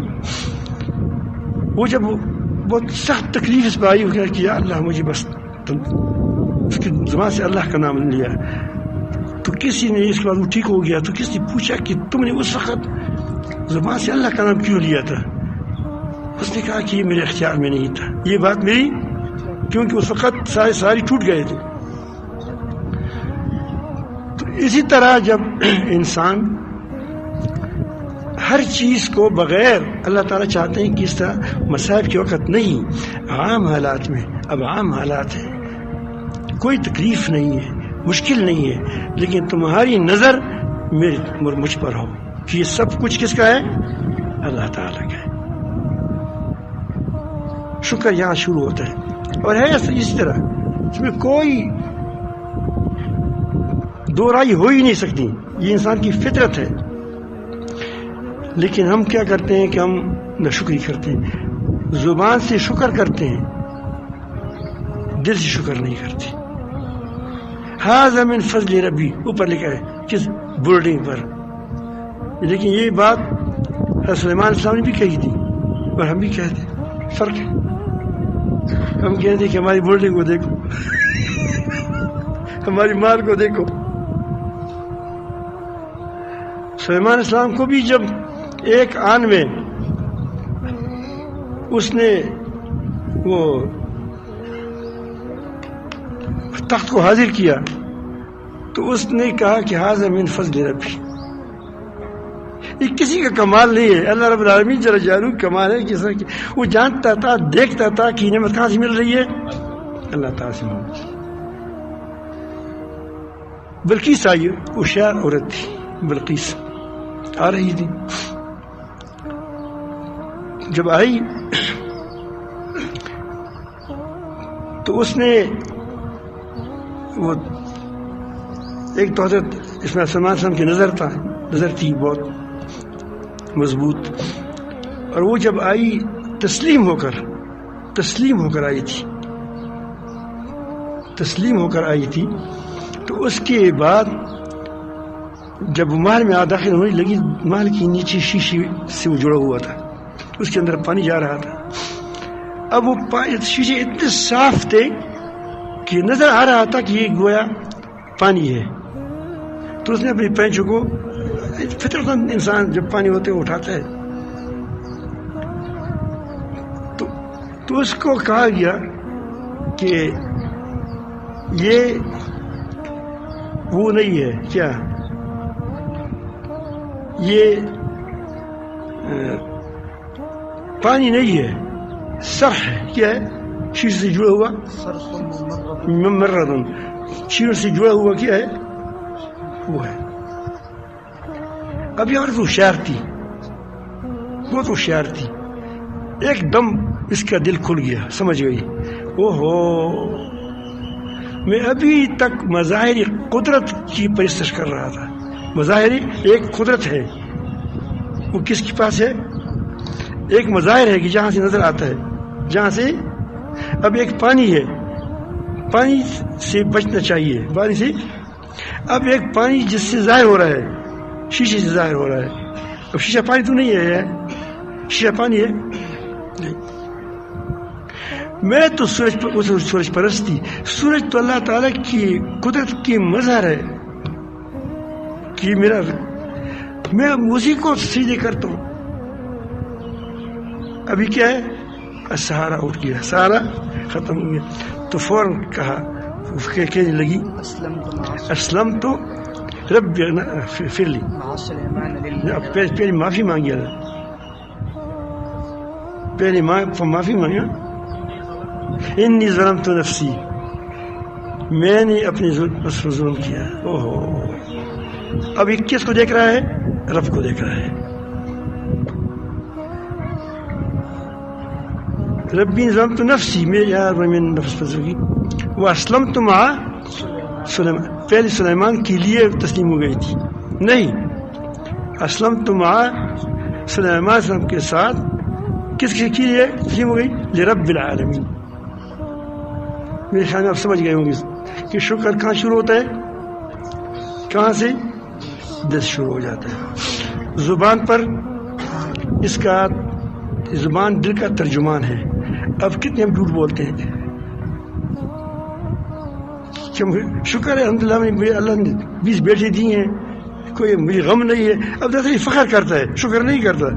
وہ جب بہت سخت تکلیف اس پہ آئی کہ یا اللہ مجھے بس، اس کی زبان سے اللہ کا نام لیا. تو کسی نے اس کے بعد وہ ٹھیک ہو گیا تو کسی نے پوچھا کہ تم نے اس وقت زبان سے اللہ کا نام کیوں لیا تھا؟ اس نے کہا کہ یہ میرے اختیار میں نہیں تھا، یہ بات میری، کیونکہ اس وقت ساری ٹوٹ گئے تھے. تو اسی طرح جب انسان ہر چیز کو بغیر اللہ تعالیٰ چاہتے ہیں کہ اس طرح مصائب کے وقت نہیں، عام حالات میں، اب عام حالات ہیں، کوئی تکلیف نہیں ہے، مشکل نہیں ہے، لیکن تمہاری نظر مجھ پر ہو کہ یہ سب کچھ کس کا ہے؟ اللہ تعالیٰ کا ہے. شکر یہاں شروع ہوتا ہے. اور ہے اسی طرح اس میں کوئی دو رائے ہو ہی نہیں سکتی، یہ انسان کی فطرت ہے. لیکن ہم کیا کرتے ہیں کہ ہم ناشکری کرتے ہیں، زبان سے شکر کرتے ہیں، دل سے شکر نہیں کرتے. ھذا من فضل ربی اوپر لکھا ہے کس بورڈنگ پر. لیکن یہ بات حضرت سلیمان السلام نے بھی کہی تھی اور ہم بھی کہتے ہیں. فرق ہے. ہم کہتے ہیں کہ ہماری بورڈنگ کو دیکھو، ہماری مال کو دیکھو. سلیمان السلام کو بھی جب ایک آن میں اس نے وہ تخت کو حاضر کیا تو اس نے کہا کہ ھذا من فضل ربی. یہ کسی کا کمال نہیں ہے، اللہ رب العالمین جل جلالہ کمال ہے. کس طرح وہ جانتا تھا، دیکھتا تھا کہ نعمت کہاں سے مل رہی ہے؟ اللہ تعالیٰ سے. بلقیس آئی، ہوشیار عورت تھی بلقیس، آ رہی تھی. جب آئی تو اس نے وہ ایک تو حضرت اس میں سلمان صاحب کی نظر تھی بہت مضبوط، اور وہ جب آئی تسلیم ہو کر آئی تھی، تو اس کے بعد جب محل میں داخل ہونے لگی، محل کی نیچے شیشے سے وہ جڑا ہوا تھا، اس کے اندر پانی جا رہا تھا. اب وہ شیشے اتنے صاف تھے کہ نظر آ رہا تھا کہ یہ گویا پانی ہے. تو اس نے اپنی پینچوں کو، فطرت انسان جب پانی ہوتے وہ اٹھاتا ہے، تو اس کو کہا گیا کہ یہ وہ نہیں ہے، کیا یہ پانی نہیں ہے، سرح ہے. کیا ہے؟ شیر سے جڑا ہوا، ممردن، شیر سے جڑا ہوا کیا ہے؟ وہ ہے. اب یہ عورت ہوشیار تھی، بہت ہوشیار تھی. ایک دم اس کا دل کھل گیا، سمجھ گئی میں ابھی تک مظاہر قدرت کی پرستش کر رہا تھا. مظاہر ایک قدرت ہے، وہ کس کے پاس ہے؟ ایک مظاہر ہے کہ جہاں سے نظر آتا ہے، جہاں سے. اب ایک پانی ہے، پانی سے بچنا چاہیے، پانی سے. اب ایک پانی جس سے ظاہر ہو رہا ہے، شیشے سے ظاہر ہو رہا ہے. اب شیشہ پانی تو نہیں ہے، شیشہ پانی ہے نہیں. میں تو سورج پرست تھی. سورج تو اللہ تعالیٰ کی قدرت کی مظہر ہے کہ میں اسی کو سجدے کرتا ہوں. ابھی کیا ہے؟ سہارا اٹھ گیا، سہارا ختم ہو گیا. تو فوراً کہا، کہنے لگی اسلم تو رب پھر لی، پہلے معافی مانگی، پہلے معافی مانگا. انی ظلمت نفسی، میں نے اپنے ظلم کیا. اب یہ کس کو دیکھ رہا ہے؟ رب کو دیکھ رہا ہے. ربی ظلمت نفسی، میں نفس پر ہوگی. وہ اسلمت مع سلیمان، پہلے سلیمان کے لیے تسلیم ہو گئی تھی. نہیں، اسلمت مع سلیمان السلام کے ساتھ کس کے لیے تسلیم ہو گئی؟ لرب العالمین. میرے خیال میں آپ سمجھ گئے ہوں گے کہ شکر کہاں شروع ہوتا ہے؟ کہاں سے؟ دل شروع ہو جاتا ہے. زبان پر اس کا، زبان دل کا ترجمان ہے. اب کتنے ہم جھوٹ بولتے ہیں کہ شکر ہے الحمدللہ مجھے اللہ نے 20 بیٹے دی ہیں، کوئی مجھے غم نہیں ہے. اب دوسرے فخر کرتا ہے، شکر نہیں کرتا.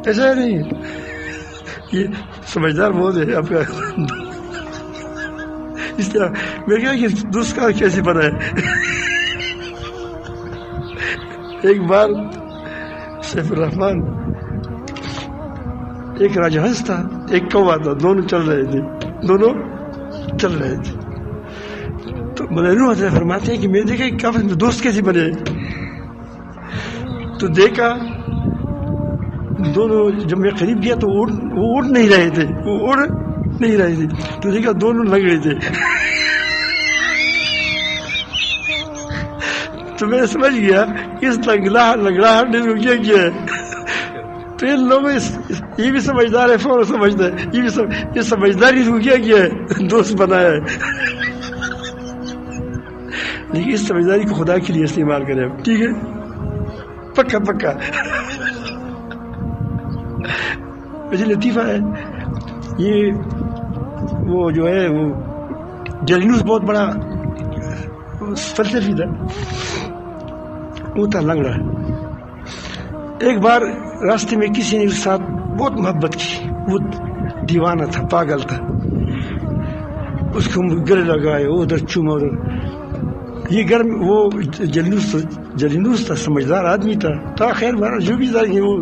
ایسا نہیں، یہ سمجھدار بہت ہے آپ کا. اس طرح میں کہا کہ دوست کا کیسے بنا ہے. ایک بار سیف الرحمن، ایک راجہ ہنس تھا، ایک کوا تھا، دونوں چل رہے تھے. تو مولانا حضرت فرماتے ہیں کہ میں دیکھا کہ آپس میں دوست کیسے بنے. تو دیکھا دونوں، جب میں قریب گیا تو وہ اڑ نہیں رہے تھے، تو دیکھا دونوں لگ رہے تھے. تو میں سمجھ گیا اس لگڑاہٹ نے تو کیا ہے. تو ان لوگوں یہ بھی سمجھدار ہے، فوراً سمجھتا ہے یہ سمجھداری کو کیا ہے، دوست بنایا ہے. لیکن اس سمجھداری کو خدا کے لیے استعمال کریں. ٹھیک ہے، پکا. ویسے لطیفہ ہے یہ، وہ جو ہے وہ جلینوس بہت بڑا فلسفی تھا، وہ تھا لنگڑا. ایک بار راستے میں کسی نے اس کے ساتھ بہت محبت کی، وہ دیوانہ تھا، پاگل تھا. اس کو گلے لگائے، وہ ادھر چوما ادھر. یہ گھر میں وہ جلینوس تھا، سمجھدار آدمی تھا. خیر بارہ جو بھی تھا وہ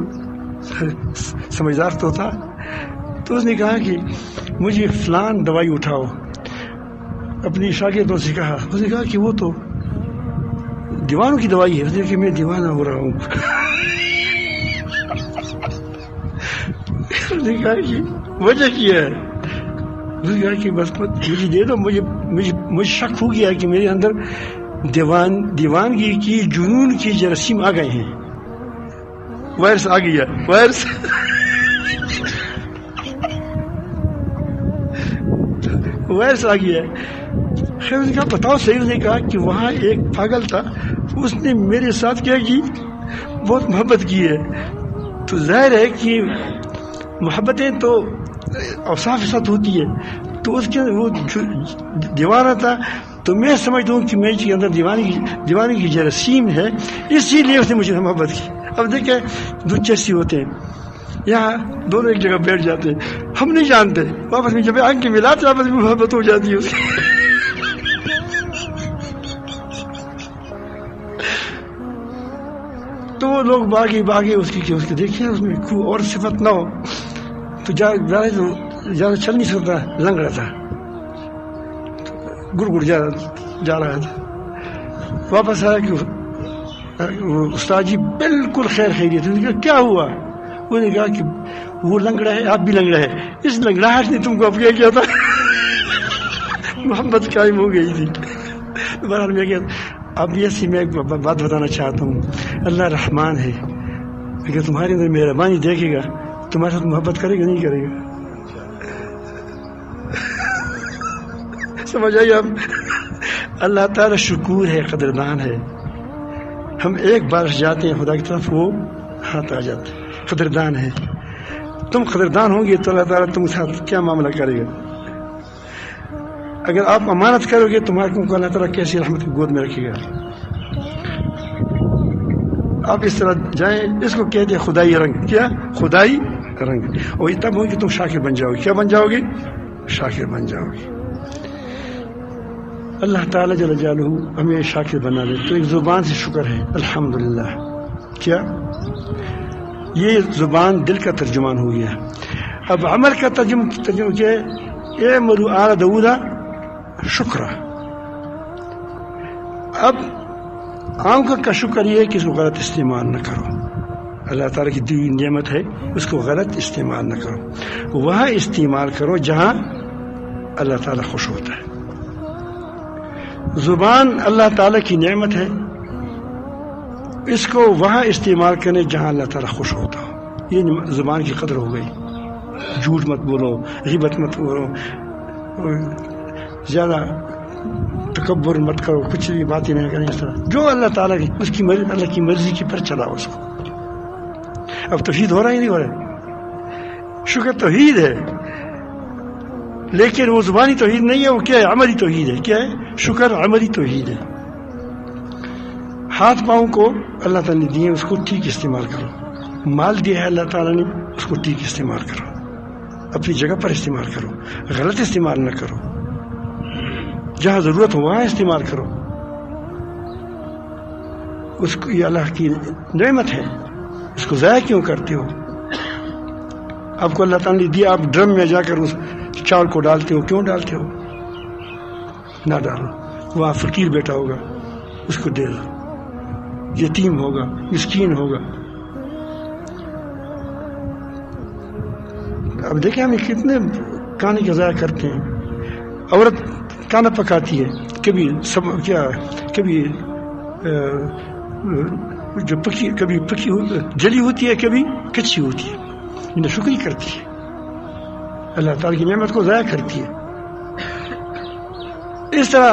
سمجھدار تو تھا. تو اس نے کہا کہ مجھے فلان دوائی اٹھاؤ. اپنی شاگردوں سے کہا. اس نے کہا کہ وہ تو دیوانوں کی دوائی ہے. اس نے کہا کہ میں دیوانہ ہو رہا ہوں. اس نے کہا کہ وجہ کیا ہے؟ اس نے کہا کہ بس مجھے دے دو، مجھے شک ہو گیا کہ میرے اندر دیوانگی کی، جنون کی جراثیم آ گئے ہیں، وائرس آ گیا، ویس آ گیا ہے. خیر اس نے کہا بتاؤ صحیح. اس نے کہا کہ وہاں ایک پاگل تھا, اس نے میرے ساتھ کیا کی, بہت محبت کی ہے. تو ظاہر ہے کہ محبتیں تو اوصاف کے ساتھ ہوتی ہے, تو اس کے وہ دیوانہ تھا, تو میں سمجھتا ہوں کہ میرے کے اندر دیوانی کی جراثیم ہے, اسی لیے اس نے مجھے محبت کی. اب دیکھیں دو چیسی ہوتے ہیں, یہاں دونوں ایک جگہ بیٹھ جاتے ہیں, ہم نہیں جانتے, واپس میں جب آنکھ کے ملاتے آپس میں محبت ہو جاتی ہے اس کی. تو وہ لوگ باغی اس کی دیکھیں اس میں کوئی اور صفت نہ ہو, تو زیادہ چل نہیں سکتا, لنگڑا تھا, گڑ جا رہا تھا. واپس آیا کہ وہ استاد جی بالکل خیریت. انہوں نے کہا کیا ہوا؟ انہوں نے کہا کہ وہ لنگڑا ہے, آپ بھی لنگڑا ہے, اس لنگڑاہٹ نے تم کو اب کیا کیا تھا. محبت قائم ہو گئی تھی. بہرحال میں اب ایسی میں ایک بات بتانا چاہتا ہوں, اللہ رحمان ہے, اگر تمہارے اندر مہربانی دیکھے گا تمہارے ساتھ محبت کرے گا نہیں کرے گا؟ سمجھ آئیے آپ. اللہ تعالیٰ شکور ہے, قدردان ہے. ہم ایک بار جاتے ہیں خدا کی طرف, وہ ہاتھ آ جاتے ہیں, قدردان ہے. تم قدردان ہوں گے تو اللہ تعالیٰ تم کے ساتھ کیا معاملہ کرے گا. اگر آپ امانت کرو گے تمہارے کو اللہ تعالیٰ کیسی رحمت کی گود میں رکھے گا. آپ اس طرح جائیں, اس کو کہتے ہیں خدائی رنگ. کیا خدائی رنگ؟ اور یہ تب ہوگی کہ تم شاکر بن جاؤ گے. کیا بن جاؤ گے؟ شاکر بن جاؤ گے. اللہ تعالیٰ جل جلالہ ہمیں شاکر بنا دے. تو ایک زبان سے شکر ہے الحمدللہ. کیا یہ زبان دل کا ترجمان ہو گیا. اب عمل کا ترجمہ کیا ہے؟ اعملوا آل داؤد شکرا. اب آنکھ کا شکر یہ ہے کہ اس کو غلط استعمال نہ کرو. اللہ تعالیٰ کی دی ہوئی نعمت ہے, اس کو غلط استعمال نہ کرو. وہاں استعمال کرو جہاں اللہ تعالیٰ خوش ہوتا ہے. زبان اللہ تعالیٰ کی نعمت ہے, اس کو وہاں استعمال کرنے جہاں اللہ تعالیٰ خوش ہوتا ہو. یہ زبان کی قدر ہو گئی. جھوٹ مت بولو, غیبت مت بولو, زیادہ تکبر مت کرو, کچھ بھی باتیں نہیں کریں. اس طرح جو اللہ تعالیٰ کی اس کی مرضی, اللہ کی مرضی کی پر چلاؤ اس کو. اب توحید ہو رہا ہی نہیں ہو رہا ہے. شکر توحید ہے, لیکن وہ زبانی توحید نہیں ہے. وہ کیا ہے؟ عملی توحید ہے. کیا ہے؟ شکر عملی توحید ہے. ہاتھ پاؤں کو اللہ تعالیٰ نے دیے, اس کو ٹھیک استعمال کرو. مال دیا ہے اللہ تعالیٰ نے, اس کو ٹھیک استعمال کرو. اپنی جگہ پر استعمال کرو, غلط استعمال نہ کرو. جہاں ضرورت ہو وہاں استعمال کرو. اس کو یہ اللہ کی نعمت ہے, اس کو ضائع کیوں کرتے ہو؟ آپ کو اللہ تعالیٰ نے دیا, آپ ڈرم میں جا کر اس چاول کو ڈالتے ہو. کیوں ڈالتے ہو؟ نہ ڈالو. وہاں فقیر بیٹھا ہوگا, اس کو دے دو. یتیم ہوگا, مسکین ہوگا. اب دیکھیں ہم کتنے کھانے کا ضائع کرتے ہیں. عورت کھانا پکاتی ہے, کبھی کبھی جو کبھی پکی جلی ہوتی ہے, کبھی کچی ہوتی ہے. شکر کرتی ہے, اللہ تعالیٰ کی نعمت کو ضائع کرتی ہے. اس طرح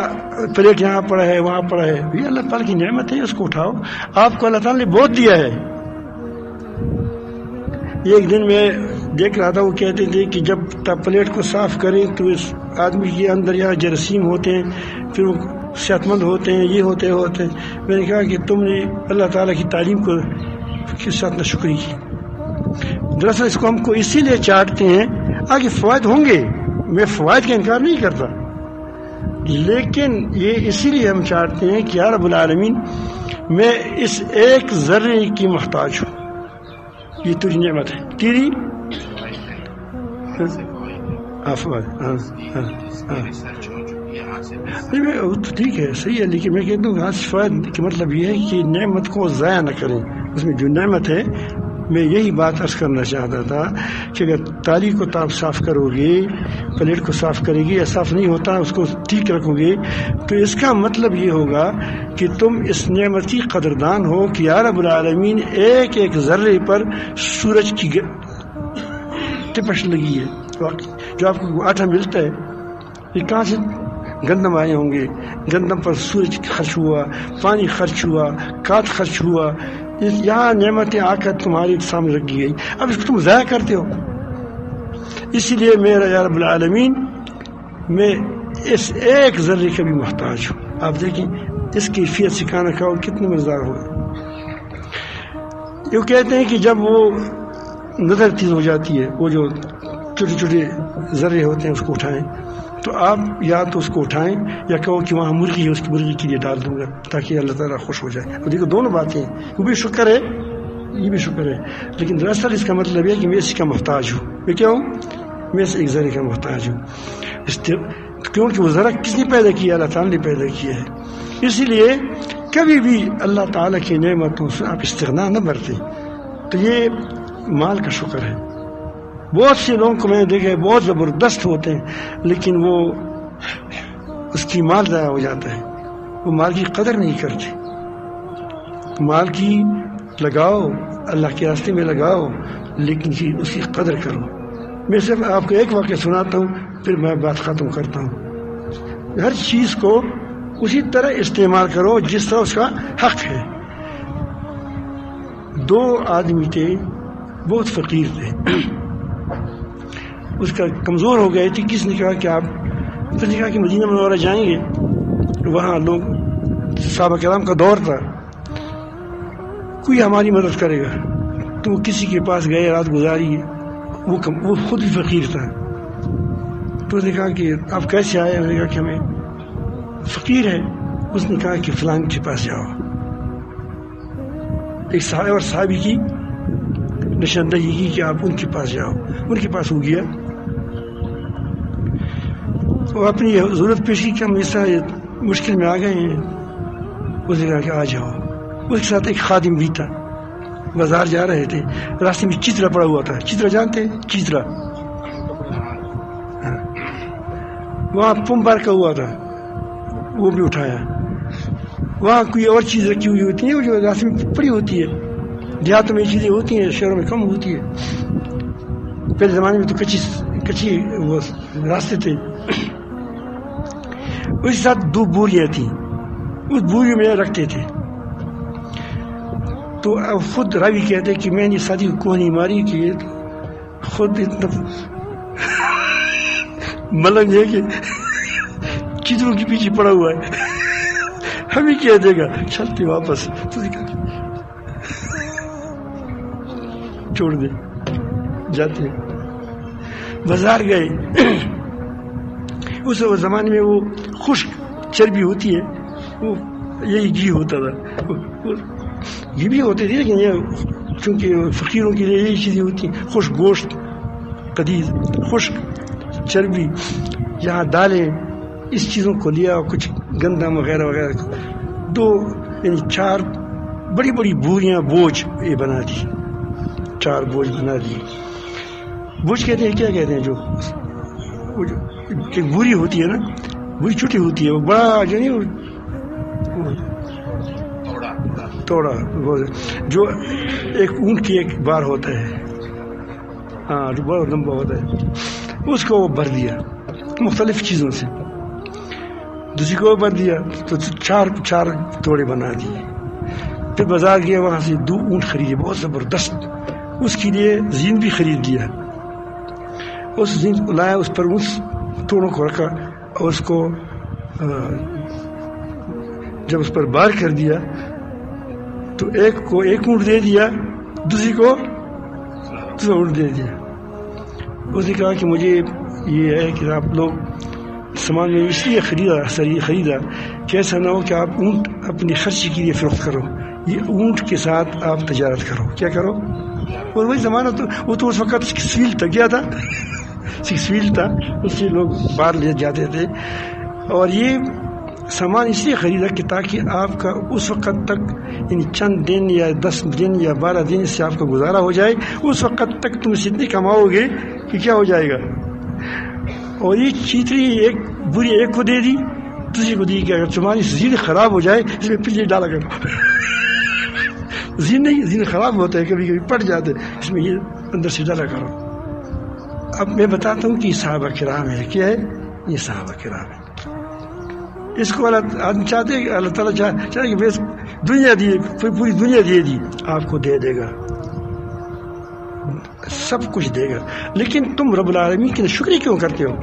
پلیٹ یہاں پڑا ہے, وہاں پڑا ہے, یہ اللہ تعالیٰ کی نعمت ہے, اس کو اٹھاؤ. آپ کو اللہ تعالیٰ نے بہت دیا ہے. ایک دن میں دیکھ رہا تھا, وہ کہتے تھے کہ جب پلیٹ کو صاف کریں تو اس آدمی کے اندر یہاں جراثیم ہوتے ہیں, پھر وہ صحت مند ہوتے ہیں, یہ ہوتے ہیں. میں نے کہا کہ تم نے اللہ تعالیٰ کی تعلیم کو کے ساتھ نہ شکری کی. دراصل اس کو ہم کو اسی لیے چاٹتے ہیں, آگے فوائد ہوں گے, میں فوائد کا انکار نہیں کرتا, لیکن یہ اسی لیے ہم چاہتے ہیں کہ یا رب العالمین میں اس ایک ذرے کی محتاج ہوں. یہ تیری نعمت ہے, تیری ٹھیک ہے, صحیح ہے, لیکن میں کہتا ہوں فوائد کا مطلب یہ ہے کہ نعمت کو ضائع نہ کریں. اس میں جو نعمت ہے, میں یہی بات عرض کرنا چاہتا تھا کہ اگر تالی کو آپ صاف کرو گے, پلیٹ کو صاف کرے گی, یا صاف نہیں ہوتا اس کو ٹھیک رکھو گے, تو اس کا مطلب یہ ہوگا کہ تم اس نعمت کی قدردان ہو کہ یا رب العالمین ایک ایک ذرے پر سورج کی تپش لگی ہے. جو آپ کو آٹا ملتا ہے, یہ کہاں سے گندم آئے ہوں گے؟ گندم پر سورج خرچ ہوا، پانی خرچ ہوا، کھاد خرچ ہوا، یہاں نعمتیں آ کر تمہارے سامنے رکھی گئی، اب اس کو تم ضائع کرتے ہو۔ اسی لیے میرا یا رب العالمین میں اس ایک ذرے کا بھی محتاج ہوں۔ آپ دیکھیں اس کیفیت سے کھانا کھاؤ کتنے مزیدار ہوگا۔ یہ کہتے ہیں کہ جب وہ نظر تیز ہو جاتی ہے، وہ جو چھوٹے چھوٹے ذرے ہوتے ہیں اس کو اٹھائیں، تو آپ یا تو اس کو اٹھائیں یا کہو کہ وہاں مرغی ہے اس کی مرغی کے لیے ڈال دوں گا تاکہ اللہ تعالیٰ خوش ہو جائے۔ اور دیکھو دونوں باتیں، وہ بھی شکر ہے یہ بھی شکر ہے، لیکن دراصل اس کا مطلب ہے کہ میں اس کا محتاج ہوں۔ میں کیا ہوں؟ میں اس ایک ذرے کا محتاج ہوں، کیونکہ وہ ذرا کس نے پیدا کیا؟ اللہ تعالیٰ نے پیدا کیا ہے۔ اسی لیے کبھی بھی اللہ تعالیٰ کی نعمتوں سے آپ استغنا نہ برتیں۔ تو یہ مال کا شکر ہے۔ بہت سے لوگوں کو میں نے دیکھا ہے بہت زبردست ہوتے ہیں لیکن وہ اس کی مال ضائع ہو جاتا ہے، وہ مال کی قدر نہیں کرتے۔ مال کی لگاؤ، اللہ کے راستے میں لگاؤ، لیکن اس کی قدر کرو۔ میں صرف آپ کو ایک واقعہ سناتا ہوں پھر میں بات ختم کرتا ہوں۔ ہر چیز کو اسی طرح استعمال کرو جس طرح اس کا حق ہے۔ دو آدمی تھے، بہت فقیر تھے، اس کا کمزور ہو گئے تھے۔ کس نے کہا کہ اس نے کہا کہ مدینہ منورہ جائیں گے، وہاں لوگ صحابہ کرام کا دور تھا، کوئی ہماری مدد کرے گا۔ تو وہ کسی کے پاس گئے، رات گزاری، وہ خود ہی فقیر تھا۔ تو اس نے کہا کہ آپ کیسے آئے؟ انہوں نے کہا کہ ہمیں فقیر ہے۔ اس نے کہا کہ فلاں کے پاس جاؤ، ایک صحابی اور صحابی کی نشاندہی کی کہ آپ ان کے پاس جاؤ۔ ان کے پاس ہو گیا، وہ اپنی ضرورت پیش کی کہ ہم اس طرح مشکل میں آ گئے ہیں۔ اس نے کہا کہ آ جاؤ۔ اس کے ساتھ ایک خادم بھی تھا، بازار جا رہے تھے، راستے میں چترا پڑا ہوا تھا۔ چترا جانتے ہیں؟ چترا وہاں پم بار کا ہوا تھا، وہ بھی اٹھایا۔ وہاں کوئی اور چیز رکھی ہوئی ہوتی ہے وہ جو راستے میں پڑی ہوتی ہے، دیہاتوں میں یہ چیزیں ہوتی ہیں، شہروں میں کم ہوتی ہے۔ پہلے زمانے میں تو کچی وہ راستے تھے۔ اس کے ساتھ دو بوریاں تھیں، اس بوری میں رکھتے تھے۔ تو خود راوی کہتے کہ میں نے ساتھی کو نہیں ماری کہ خود اتنا ملنگ ہے کہ چتروں کے پیچھے پڑا ہوا ہے، ہمیں کہہ دے گا چلتے واپس۔ تو چھوڑ دے، جاتے بازار گئے۔ اس زمانے میں وہ خشک چربی ہوتی ہے، وہ یہی گھی ہوتا تھا، یہ بھی ہوتے تھے لیکن یہ چونکہ فقیروں کے لیے یہی چیزیں ہوتی ہیں، خشک گوشت، قدیز، خشک چربی، یہاں دالیں، اس چیزوں کو لیا اور کچھ گندم وغیرہ وغیرہ، دو یعنی 4 بڑی بڑی بوریاں بوجھ یہ بنا دی، 4 بوجھ بنا دی۔ بوجھ کہتے ہیں، کیا کہتے ہیں؟ جو ایک بوری ہوتی ہے نا، بوری چھوٹی ہوتی ہے، وہ بڑا جو نہیں توڑا جو ایک اونٹ کی ایک بار ہوتا ہے، ہاں جو بڑا لمبا ہوتا ہے، اس کو وہ بھر دیا مختلف چیزوں سے، دوسری کو بھر دیا، تو 4 توڑے بنا دیے۔ پھر بازار گیا، وہاں سے 2 اونٹ خریدے بہت زبردست، اس کے لیے زین بھی خرید لیا، اس زین کو لایا، اس پر اس توڑوں کو رکھا اور اس کو جب اس پر بار کر دیا تو ایک کو 1 اونٹ دے دیا، دوسری کو 2 اونٹ دے دیا۔ اس نے کہا کہ مجھے یہ ہے کہ آپ لوگ سامان میں اس لیے خریدا کہ ایسا نہ ہو کہ آپ اونٹ اپنی خرچی کے لیے فروخت کرو، یہ اونٹ کے ساتھ آپ تجارت کرو۔ کیا کرو؟ اور وہی زمانہ تو وہ تو اس وقت سکسویل تھا، کیا تھا؟ سکسویل تھا، اس سے لوگ باہر لے جاتے تھے۔ اور یہ سامان اس لیے خریدا کہ تاکہ آپ کا اس وقت تک یعنی چند دن یا 10 دن یا 12 دن سے آپ کا گزارا ہو جائے، اس وقت تک تم اتنی کماؤ گے کہ کیا ہو جائے گا۔ اور یہ چیتری ایک بری ایک کو دے دی، دوسری کو دی کہ اگر تمہاری زین خراب ہو جائے اس میں پھر یہ ڈالا کرو۔ زین نہیں، زین خراب ہوتا ہے، کبھی کبھی پٹ جاتے، اس میں یہ اندر سے ڈالا کرو۔ اب میں بتاتا ہوں کہ صحابہ کرام ہے کیا ہے، یہ صحابہ کرام ہیں. اس کو آدمی چاہتے ہیں کہ اللہ تعالیٰ چاہے کہ بس دنیا دیے، پوری دنیا دے دی، آپ کو دے دے گا، سب کچھ دے گا. لیکن تم رب العالمین کی شکریہ کیوں کرتے ہو؟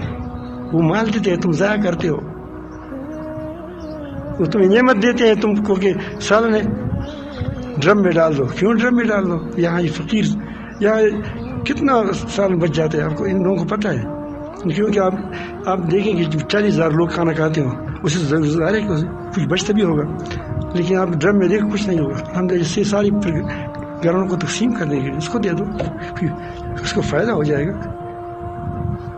وہ مال دیتے ہیں، تم ضائع کرتے ہو. وہ تمہیں نعمت دیتے ہیں، تم کو کہ سال نے ڈرم میں ڈال دو. کیوں ڈرم میں ڈال دو؟ یہاں یہ فقیر یہاں کتنا سال بچ جاتے ہیں، آپ کو ان لوگوں کو پتہ ہے. کیونکہ آپ دیکھیں کہ 40,000 لوگ کھانا کھاتے ہو، اسے ظاہر ہے کہ کچھ بچتا بھی ہوگا، لیکن آپ ڈرم میں دیکھ کچھ نہیں ہوگا. ہم اس سے ساری گھروں کو تقسیم کر دیں گے، اس کو دے دو، اس کو فائدہ ہو جائے گا.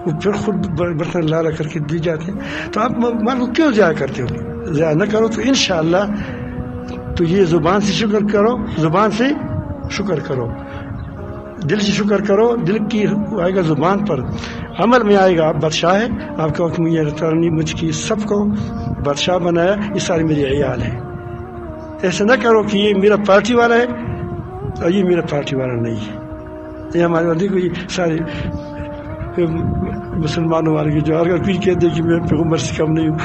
وہ پھر خود برتن لا کر کے دی جاتے ہیں. تو آپ مال کو کیوں ضائع کرتے ہو؟ ضائع نہ کرو تو انشاءاللہ تو یہ زبان سے شکر کرو، زبان سے شکر کرو، دل سے شکر کرو. دل کی آئے گا زبان پر، عمل میں آئے گا آپ بادشاہ ہے. آپ کو مجھے مجھ کی سب کو بادشاہ بنایا، یہ سارے میرے عیال ہیں. ایسا نہ کرو کہ یہ میرا پارٹی والا ہے اور یہ میرا پارٹی والا نہیں ہے. یہ ہمارے والے کو یہ سارے مسلمانوں والے کے جو اگر کوئی کہتے کہ میں پیغمبر سے کم نہیں ہوں.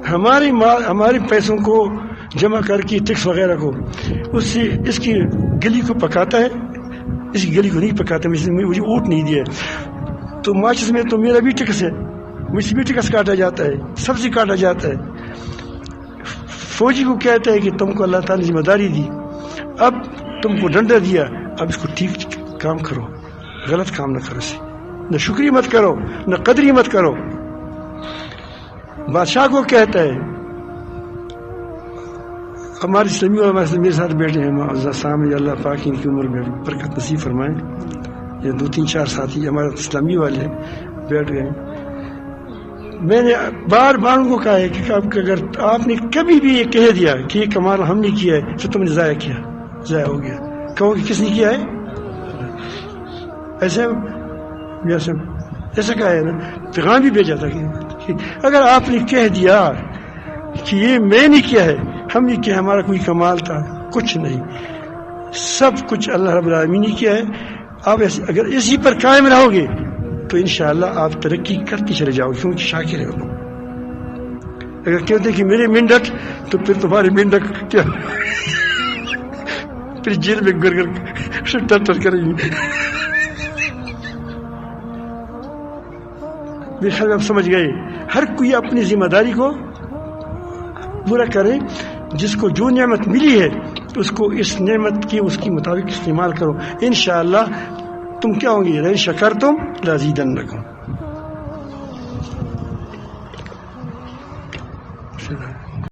ہمارے پیسوں کو جمع کر کے ٹیکس وغیرہ کو اس سے اس کی گلی کو پکاتا ہے، اس کی گلی کو نہیں پکاتا. مجھے اونٹ نہیں دیا تو ماچس میں تو میرا بھی ٹیکس ہے، مجھ سے بھی ٹیکس کاٹا جاتا ہے، سبزی کاٹا جاتا ہے. فوجی کو کہتا ہے کہ تم کو اللہ تعالیٰ نے ذمہ داری دی، اب تم کو ڈنڈا دیا، اب اس کو ٹھیک کام کرو، غلط کام نہ کرو. اسے نہ شکری مت کرو، نہ قدری مت کرو. بادشاہ کو کہتا ہے، ہمارے اسلامی علماء میرے ساتھ بیٹھے ہیں سامنے، اللہ پاک ان کی عمر میں برکت نصیب فرمائیں. یہ 2-3-4 ساتھی ہمارے اسلامی والے بیٹھ گئے. میں نے بار بار ان کو کہا ہے کہ اگر آپ نے کبھی بھی یہ کہہ دیا کہ یہ کمال ہم نے کیا ہے تو تم نے ضائع کیا، ضائع ہو گیا. کہو کہ کس نے کیا ہے؟ ایسا کہا ہے نا، پیغام بھی بھیجا تھا کہ اگر آپ نے کہہ دیا کہ یہ میں نے کیا ہے، ہم نے کیا، ہمارا کوئی کمال تھا کچھ نہیں، سب کچھ اللہ رب العالمین نے کیا ہے. آپ اگر اسی پر قائم رہو گے تو انشاءاللہ آپ ترقی کرتے چلے جاؤ، کیونکہ شاکر ہے وہ. اگر کہتے کہ میرے مینڈک، تو پھر تمہارے مینڈک کیا پھر جیل میں گر ٹر کریں گے. میرے خیال میں آپ سمجھ گئے. ہر کوئی اپنی ذمہ داری کو پورا کرے. جس کو جو نعمت ملی ہے اس کو اس نعمت کی اس کے مطابق استعمال کرو. انشاءاللہ تم کیا ہوں گے؟ لئن شکرتم لازیدنکم.